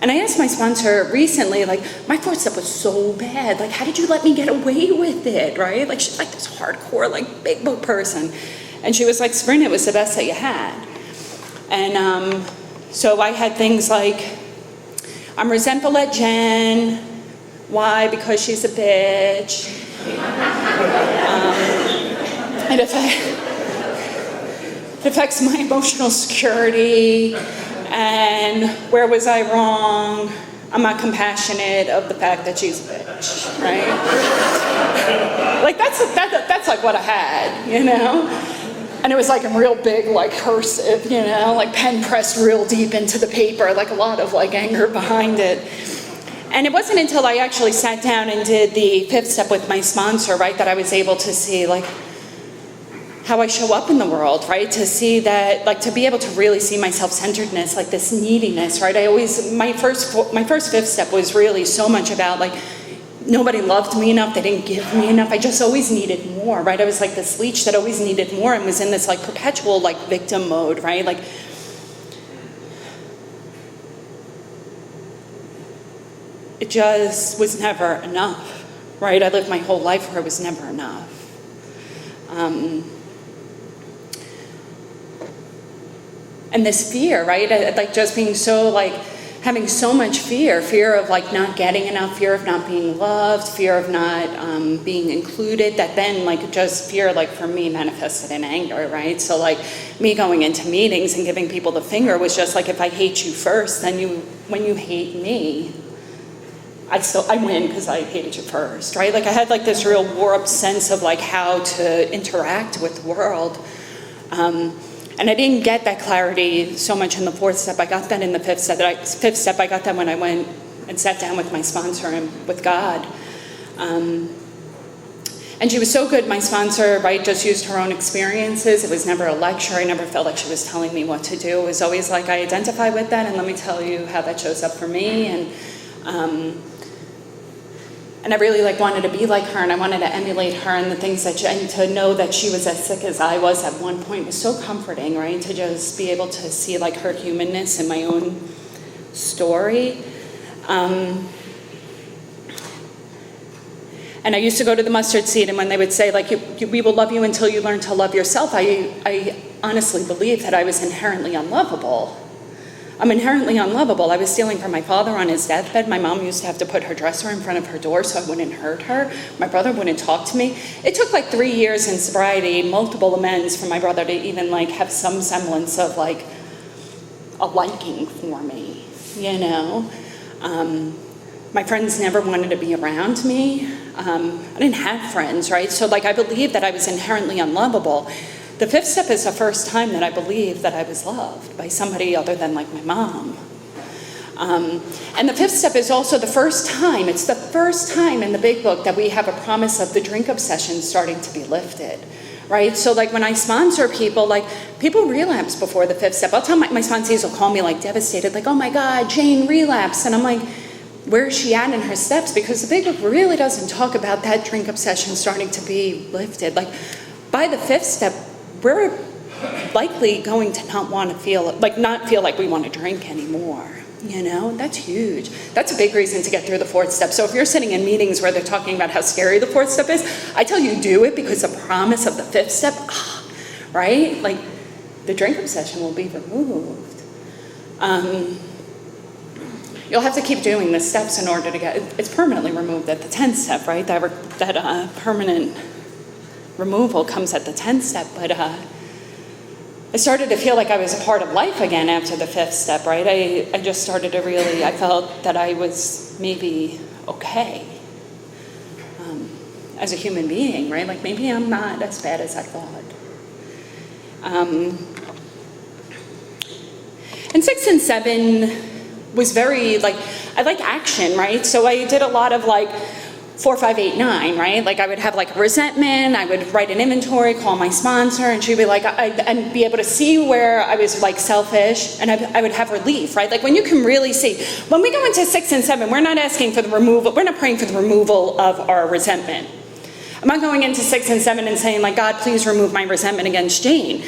I asked my sponsor recently, like, my fourth step was so bad. Like, how did you let me get away with it, right? Like, she's like this hardcore, like, big book person. And she was like, Sabrina, it was the best that you had. And so I had things like, I'm resentful at Jen. Why? Because she's a bitch. It affects my emotional security. And where was I wrong? I'm not compassionate of the fact that she's a bitch, right? Like that's like what I had, you know? And it was like in real big, like cursive, you know, like pen pressed real deep into the paper, like a lot of like anger behind it. And it wasn't until I actually sat down and did the fifth step with my sponsor, right, that I was able to see like how I show up in the world, right? To see that, like, to be able to really see my self-centeredness, like this neediness, right? My first fifth step was really so much about like, nobody loved me enough, they didn't give me enough, I just always needed more, right? I was like this leech that always needed more and was in this like perpetual like victim mode, right? Like, it just was never enough, right? I lived my whole life where it was never enough. And this fear, right? Like just being so like, having so much fear of like not getting enough, fear of not being loved, fear of not being included, that then like just fear like for me manifested in anger, right? So like me going into meetings and giving people the finger was just like, if I hate you first, then when you hate me, I win because I hated you first, right? Like I had like this real warped sense of like how to interact with the world. And I didn't get that clarity so much in the fourth step. I got that in the fifth step. I got that when I went and sat down with my sponsor and with God. And she was so good, my sponsor, right, just used her own experiences. It was never a lecture. I never felt like she was telling me what to do. It was always like, I identify with that, and let me tell you how that shows up for me. And I really like wanted to be like her, and I wanted to emulate her, and the things that and to know that she was as sick as I was at one point was so comforting, right? To just be able to see like her humanness in my own story. And I used to go to the mustard seed, and when they would say like, we will love you until you learn to love yourself, I honestly believed that I was inherently unlovable. I'm inherently unlovable. I was stealing from my father on his deathbed. My mom used to have to put her dresser in front of her door so I wouldn't hurt her. My brother wouldn't talk to me. It took like 3 years in sobriety, multiple amends for my brother to even like have some semblance of like a liking for me, you know? My friends never wanted to be around me. I didn't have friends, right? So like I believed that I was inherently unlovable. The fifth step is the first time that I believed that I was loved by somebody other than like my mom. And the fifth step is also the first time, it's the first time in the big book that we have a promise of the drink obsession starting to be lifted, right? So like when I sponsor people, like people relapse before the fifth step. I'll tell my sponsees will call me like devastated, like, oh my God, Jane relapsed. And I'm like, where is she at in her steps? Because the big book really doesn't talk about that drink obsession starting to be lifted. Like, by the 5th step, we're likely going to not feel like we want to drink anymore. You know, that's huge. That's a big reason to get through the 4th step. So if you're sitting in meetings where they're talking about how scary the 4th step is, I tell you do it, because the promise of the 5th step, right? Like, the drink obsession will be removed. You'll have to keep doing the steps in order to get, it's permanently removed at the 10th step, right? That permanent removal comes at the 10th step, but I started to feel like I was a part of life again after the 5th step, right? I just started to I felt that I was maybe okay as a human being, right? Like, maybe I'm not as bad as I thought. And 6 and 7 was very, like, I like action, right? So I did a lot of, like, 4, 5, 8, 9, right? Like, I would have, like, resentment, I would write an inventory, call my sponsor, and she'd be like, and be able to see where I was, like, selfish, and I would have relief, right? Like, when you can really see, when we go into 6 and 7, we're not asking for the removal, we're not praying for the removal of our resentment. I'm not going into 6 and 7 and saying, like, God, please remove my resentment against Jane.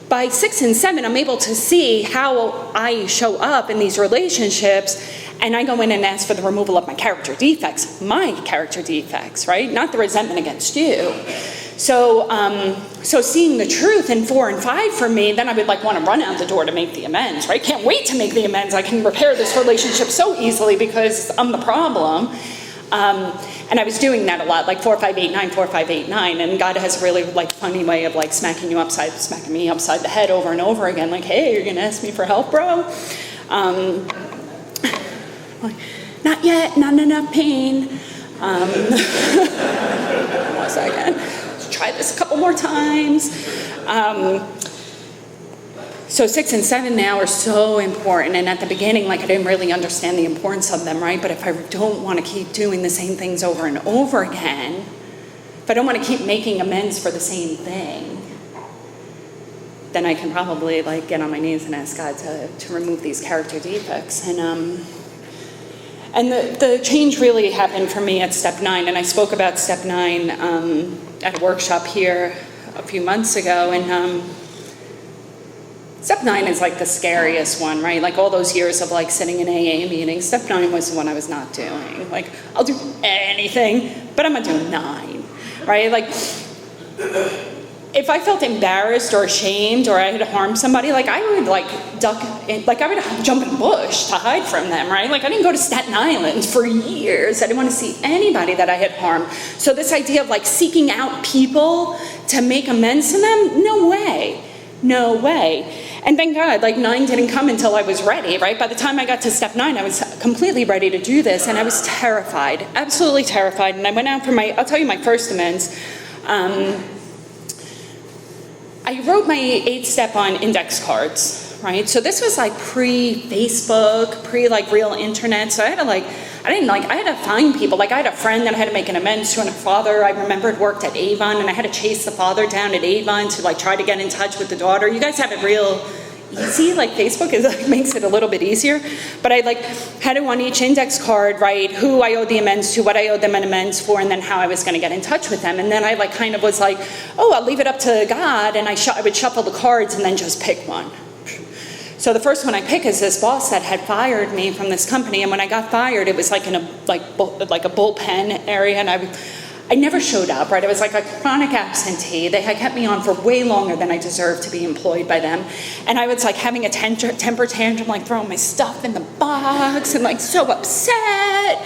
By 6 and 7, I'm able to see how I show up in these relationships, and I go in and ask for the removal of my character defects, right? Not the resentment against you. So seeing the truth in 4 and 5 for me, then I would, like, want to run out the door to make the amends, right? Can't wait to make the amends. I can repair this relationship so easily because I'm the problem. And I was doing that a lot, like 4, 5, 8, 9, 4, 5, 8, 9. And God has a really, like, funny way of, like, smacking me upside the head over and over again. Like, hey, you're going to ask me for help, bro? Like, not yet, not enough pain. One second. Let's try this a couple more times. So 6 and 7 now are so important, and at the beginning, like, I didn't really understand the importance of them, right? But if I don't want to keep doing the same things over and over again, if I don't want to keep making amends for the same thing, then I can probably, like, get on my knees and ask God to remove these character defects. And the change really happened for me at step 9, and I spoke about step 9 at a workshop here a few months ago, and step 9 is, like, the scariest one, right? Like, all those years of, like, sitting in AA meetings, step 9 was the one I was not doing. Like, I'll do anything, but I'm gonna do 9, right? Like, if I felt embarrassed or ashamed or I had harmed somebody, like, I would, like, duck, like, I would jump in a bush to hide from them, right? Like, I didn't go to Staten Island for years. I didn't want to see anybody that I had harmed. So this idea of, like, seeking out people to make amends to them, no way. No way. And thank God, like, 9 didn't come until I was ready, right? By the time I got to step 9, I was completely ready to do this, and I was terrified, absolutely terrified. And I went out for I'll tell you my first amends. I wrote my 8th step on index cards, right? So this was, like, pre-Facebook, like, real internet. So I had to, like, I had to find people. Like, I had a friend that I had to make an amends to, and a father I remembered worked at Avon, and I had to chase the father down at Avon to, like, try to get in touch with the daughter. You guys have it real easy. Like, Facebook is, like, makes it a little bit easier. But I, like, had to on each index card write who I owed the amends to, what I owed them an amends for, and then how I was going to get in touch with them. And then I, like, kind of was like, oh, I'll leave it up to God, and I would shuffle the cards and then just pick one. So the first one I pick is this boss that had fired me from this company, and when I got fired, it was like in a bullpen area, and I never showed up, right? I was like a chronic absentee. They had kept me on for way longer than I deserved to be employed by them, and I was like having a temper tantrum, like throwing my stuff in the box, and like so upset.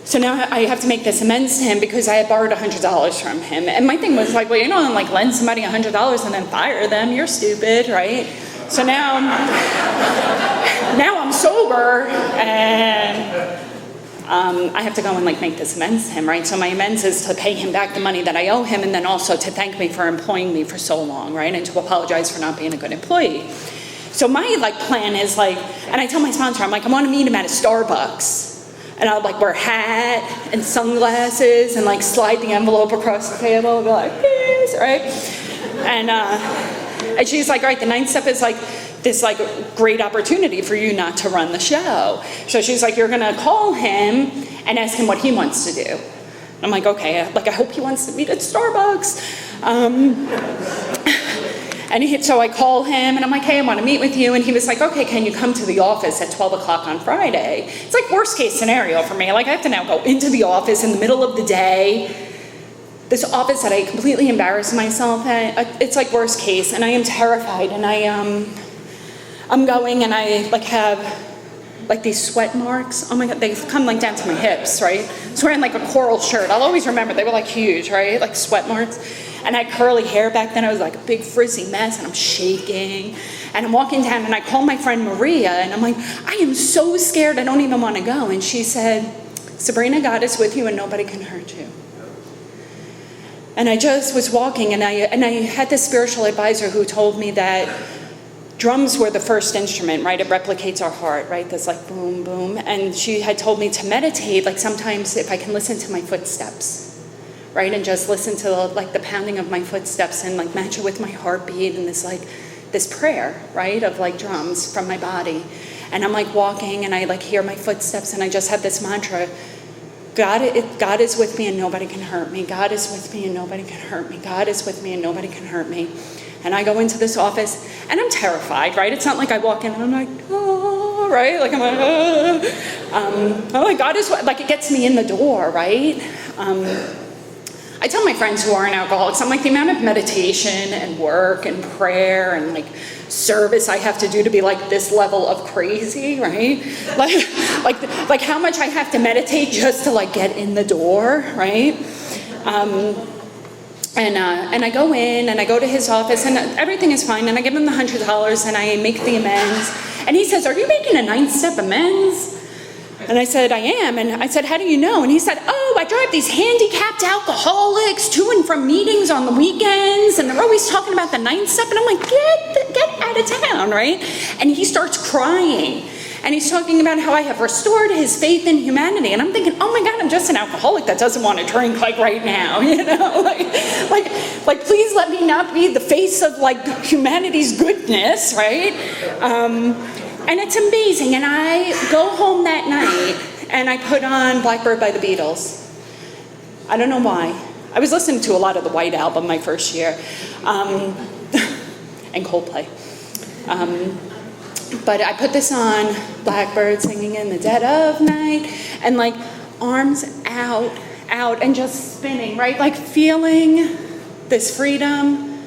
So now I have to make this amends to him because I had borrowed $100 from him. And my thing was like, well, you don't, like, lend somebody $100 and then fire them. You're stupid, right? So now I'm sober, and I have to go and, like, make this amends to him, right? So my amends is to pay him back the money that I owe him, and then also to thank me for employing me for so long, right? And to apologize for not being a good employee. So my, like, plan is, like, and I tell my sponsor, I'm like, I want to meet him at a Starbucks. And I would, like, wear a hat and sunglasses and, like, slide the envelope across the table and be like, peace, right? And she's like, all right, the 9th step is, like, this like great opportunity for you not to run the show. So she's like, you're gonna call him and ask him what he wants to do. I'm like, okay, like I hope he wants to meet at Starbucks. So I call him and I'm like, hey, I want to meet with you. And he was like, okay, can you come to the office at 12 o'clock on Friday? It's like worst case scenario for me. Like I have to now go into the office in the middle of the day. This office that I completely embarrassed myself at, it's like worst case. And I am terrified. And I'm going and I like have like these sweat marks. Oh my God, they come like down to my hips, right? I was wearing like a coral shirt. I'll always remember, they were like huge, right? Like sweat marks. And I had curly hair back then. I was like a big frizzy mess and I'm shaking. And I'm walking down and I call my friend Maria and I'm like, I am so scared, I don't even want to go. And she said, Sabrina, God is with you and nobody can hurt you. And I just was walking and I had this spiritual advisor who told me that drums were the first instrument, right? It replicates our heart, right? This like boom, boom. And she had told me to meditate, like sometimes if I can listen to my footsteps, right? And just listen to like the pounding of my footsteps and like match it with my heartbeat and this prayer, right? Of like drums from my body. And I'm like walking and I like hear my footsteps and I just have this mantra, God is with me and nobody can hurt me. God is with me and nobody can hurt me. God is with me and nobody can hurt me. And I go into this office and I'm terrified, right? It's not like I walk in and I'm like, oh, right? Like I'm like, oh. I'm like, God is, like it gets me in the door, right? I tell my friends who aren't alcoholics, I'm like, the amount of meditation and work and prayer and like service I have to do to be like this level of crazy, right? Like how much I have to meditate just to like get in the door, right? And I go in and I go to his office and everything is fine and I give him the $100 and I make the amends. And he says, are you making a 9-step amends? And I said, I am. And I said, how do you know? And he said, oh, I drive these handicapped alcoholics to and from meetings on the weekends. And they're always talking about the 9-step. And I'm like, get out of town, right? And he starts crying. And he's talking about how I have restored his faith in humanity. And I'm thinking, oh my God, I'm just an alcoholic that doesn't want to drink like right now, you know? Like please let me not be the face of like humanity's goodness, right? And it's amazing. And I go home that night and I put on Blackbird by the Beatles. I don't know why. I was listening to a lot of the White Album my first year. And Coldplay. But I put this on, Blackbird singing in the dead of night, and like arms out, and just spinning, right? Like feeling this freedom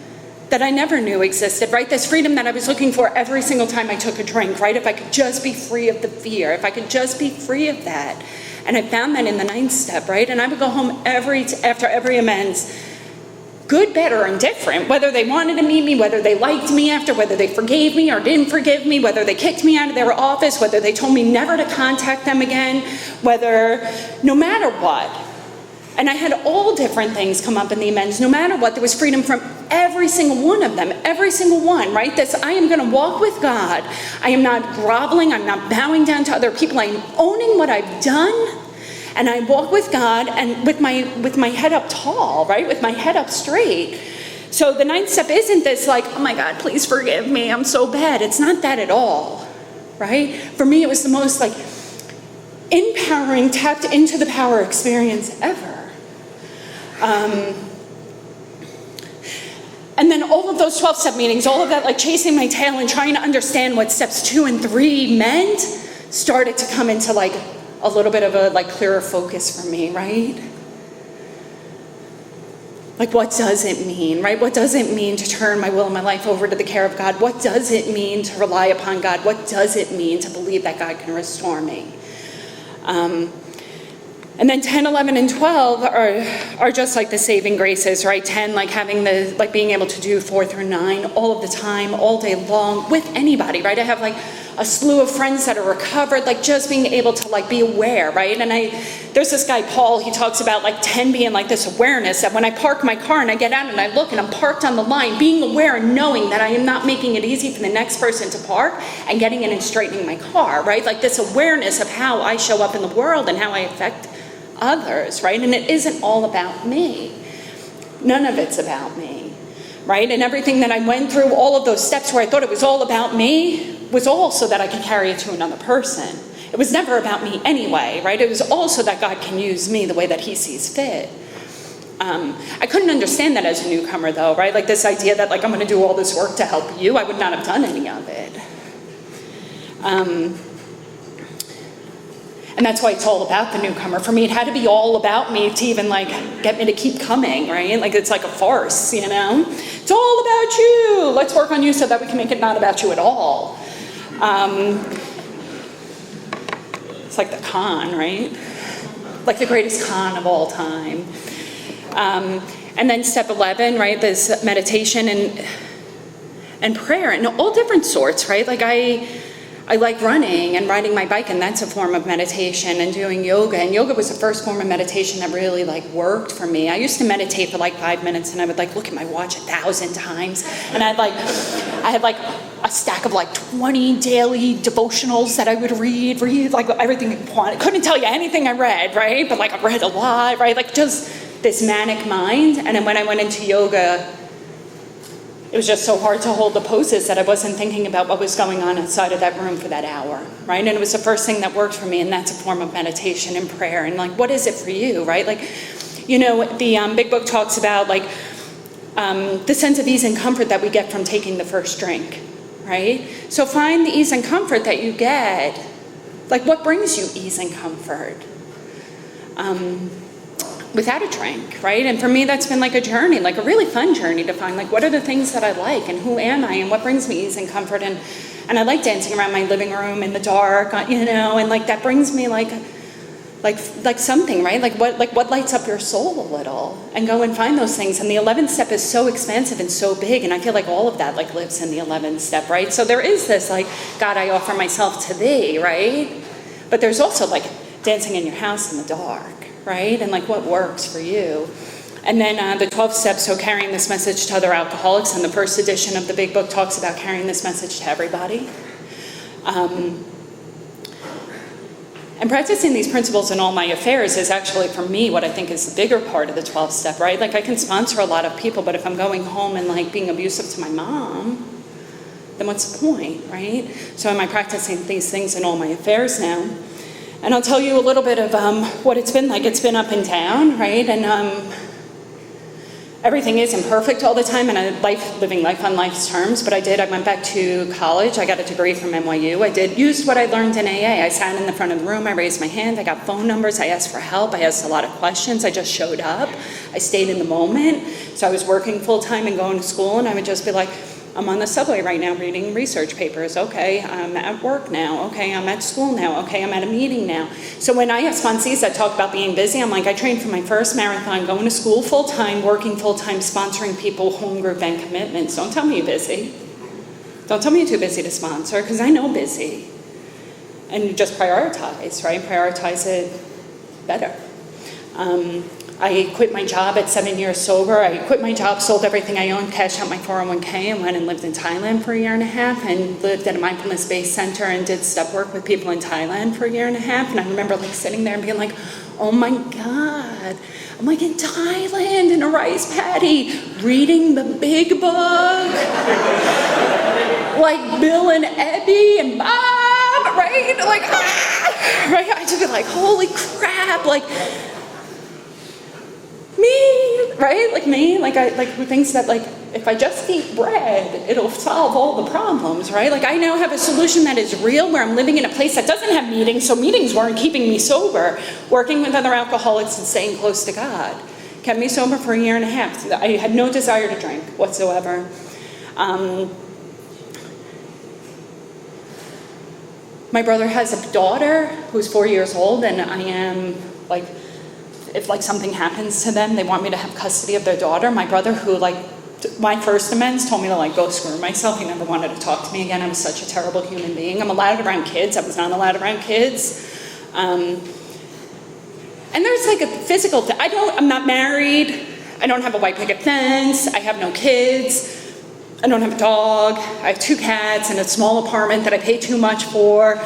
that I never knew existed, right? This freedom that I was looking for every single time I took a drink, right? If I could just be free of the fear, if I could just be free of that. And I found that in the 9th step, right? And I would go home after every amends, good, bad, or indifferent, whether they wanted to meet me, whether they liked me after, whether they forgave me or didn't forgive me, whether they kicked me out of their office, whether they told me never to contact them again, no matter what. And I had all different things come up in the amends. No matter what, there was freedom from every single one of them, every single one, right? This, I am going to walk with God. I am not groveling. I'm not bowing down to other people. I am owning what I've done. And I walk with God and with my head up tall, right? With my head up straight. So the 9th step isn't this like, oh my God, please forgive me. I'm so bad. It's not that at all, right? For me, it was the most like empowering, tapped into the power experience ever. And then all of those 12-step meetings, all of that like chasing my tail and trying to understand what steps 2 and 3 meant started to come into like a little bit of a like clearer focus for me, right? Like what does it mean, right? What does it mean to turn my will and my life over to the care of God? What does it mean to rely upon God? What does it mean to believe that God can restore me? And then 10, 11, and 12 are just like the saving graces, right? 10, like having like being able to do 4 through 9 all of the time, all day long with anybody, right? I have like a slew of friends that are recovered, like just being able to like be aware, right? And there's this guy, Paul, he talks about like 10 being like this awareness that when I park my car and I get out and I look and I'm parked on the line, being aware and knowing that I am not making it easy for the next person to park and getting in and straightening my car, right? Like this awareness of how I show up in the world and how I affect others, right? And it isn't all about me. None of it's about me, right? And everything that I went through, all of those steps where I thought it was all about me, was all so that I could carry it to another person. It was never about me anyway, right? It was all so that God can use me the way that he sees fit. I couldn't understand that as a newcomer though, right? Like this idea that like I'm gonna do all this work to help you, I would not have done any of it. And that's why it's all about the newcomer. For me, it had to be all about me to even like get me to keep coming, right? Like it's like a farce, you know? It's all about you. Let's work on you so that we can make it not about you at all. It's like the con, right? Like the greatest con of all time. And then step 11, right? This meditation and prayer and all different sorts, right? Like I like running and riding my bike, and that's a form of meditation, and doing yoga. And yoga was the first form of meditation that really like worked for me. I used to meditate for like 5 minutes, and I would like look at my watch 1,000 times, and I had like a stack of like 20 daily devotionals that I would read like everything you want. I couldn't tell you anything I read, right? But like I read a lot, right? Like just this manic mind. And then when I went into yoga, it was just so hard to hold the poses that I wasn't thinking about what was going on inside of that room for that hour, right? And it was the first thing that worked for me, and that's a form of meditation and prayer. And like, what is it for you, right? Like, you know, the big book talks about like the sense of ease and comfort that we get from taking the first drink, right? So find the ease and comfort that you get. Like, what brings you ease and comfort? Without a drink, right? And for me, that's been like a journey, like a really fun journey to find like what are the things that I like and who am I and what brings me ease and comfort. And I like dancing around my living room in the dark, you know, and like that brings me like something, right? Like what lights up your soul a little, and go and find those things. And the 11th step is so expansive and so big, and I feel like all of that like lives in the 11th step, right? So there is this like, God, I offer myself to thee, right? But there's also like dancing in your house in the dark, right? And like what works for you. And then the 12 steps, so carrying this message to other alcoholics, and the first edition of the big book talks about carrying this message to everybody. And practicing these principles in all my affairs is actually, for me, what I think is the bigger part of the 12th step, right? Like I can sponsor a lot of people, but if I'm going home and like being abusive to my mom, then what's the point, right? So am I practicing these things in all my affairs now? And I'll tell you a little bit of what it's been like. It's been up and down, right? And everything isn't perfect all the time, and living life on life's terms, but I went back to college. I got a degree from NYU. I used what I learned in AA. I sat in the front of the room, I raised my hand, I got phone numbers, I asked for help, I asked a lot of questions, I just showed up. I stayed in the moment. So I was working full time and going to school, and I would just be like, I'm on the subway right now reading research papers. Okay, I'm at work now. Okay, I'm at school now. Okay, I'm at a meeting now. So when I have sponsees that talk about being busy, I'm like, I trained for my first marathon, going to school full time, working full time, sponsoring people, home group, and commitments. Don't tell me you're busy. Don't tell me you're too busy to sponsor, because I know busy. And you just prioritize, right? Prioritize it better. I quit my job at 7 years sober. I quit my job, sold everything I owned, cashed out my 401k, and went and lived in Thailand for a year and a half, and lived at a mindfulness-based center and did step work with people in Thailand for a year and a half. And I remember like sitting there and being like, oh my God, I'm like in Thailand in a rice paddy, reading the big book, like Bill and Ebby and Bob, right? Like, right? I just be like, holy crap, like, me, right? Like me, like who thinks that like if I just eat bread, it'll solve all the problems, right? Like I now have a solution that is real, where I'm living in a place that doesn't have meetings, so meetings weren't keeping me sober. Working with other alcoholics and staying close to God kept me sober for a year and a half. I had no desire to drink whatsoever. My brother has a daughter who's 4 years old, and I am like, if like something happens to them, they want me to have custody of their daughter. My brother, who like my first amends, told me to like go screw myself. He never wanted to talk to me again. I was such a terrible human being. I'm allowed around kids. I was not allowed around kids. And there's like a physical thing. I'm not married. I don't have a white picket fence. I have no kids. I don't have a dog. I have 2 cats in a small apartment that I pay too much for.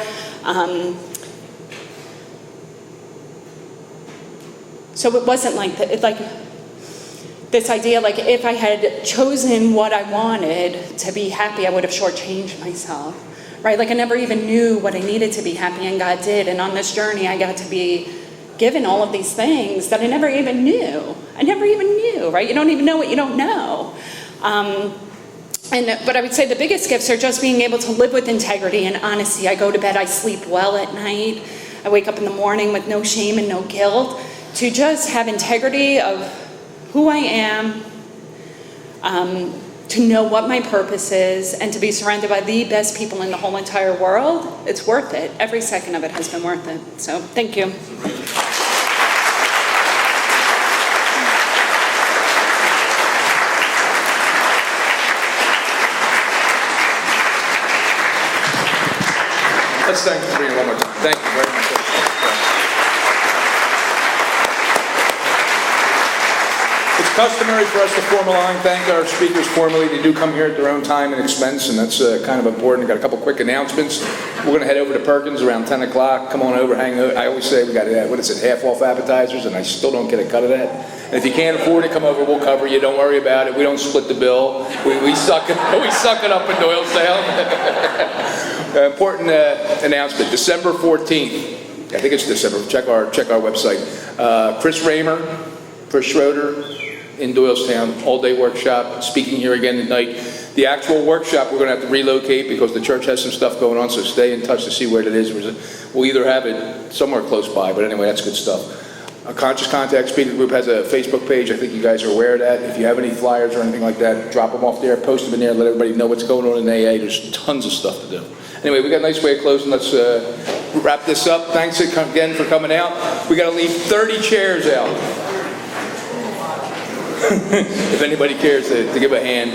So it wasn't like that. this idea, like if I had chosen what I wanted to be happy, I would have shortchanged myself, right? Like I never even knew what I needed to be happy, and God did. And on this journey, I got to be given all of these things that I never even knew. Right? You don't even know what you don't know. But I would say the biggest gifts are just being able to live with integrity and honesty. I go to bed, I sleep well at night. I wake up in the morning with no shame and no guilt. To just have integrity of who I am, to know what my purpose is, and to be surrounded by the best people in the whole entire world, it's worth it. Every second of it has been worth it. So, thank you. Let's thank Sabrina one more time. Thank you very much. It's customary for us to form a line, thank our speakers formally. They do come here at their own time and expense, and that's kind of important. We've got a couple quick announcements. We're going to head over to Perkins around 10 o'clock. Come on over, hang out. I always say we got, half off appetizers, and I still don't get a cut of that. And if you can't afford it, come over, we'll cover you. Don't worry about it. We don't split the bill. We suck it up in Doylestown. Important announcement, December 14th. I think it's December. Check our website. Chris Schroeder in Doylestown, all-day workshop, speaking here again tonight. The actual workshop we're going to have to relocate because the church has some stuff going on, so stay in touch to see where it is. We'll either have it somewhere close by, but anyway, that's good stuff. A Conscious Contact Speaker Group has a Facebook page. I think you guys are aware of that. If you have any flyers or anything like that, drop them off there, post them in there, let everybody know what's going on in AA. There's tons of stuff to do. Anyway, we got a nice way of closing. Let's wrap this up. Thanks again for coming out. We got to leave 30 chairs out. If anybody cares to give a hand.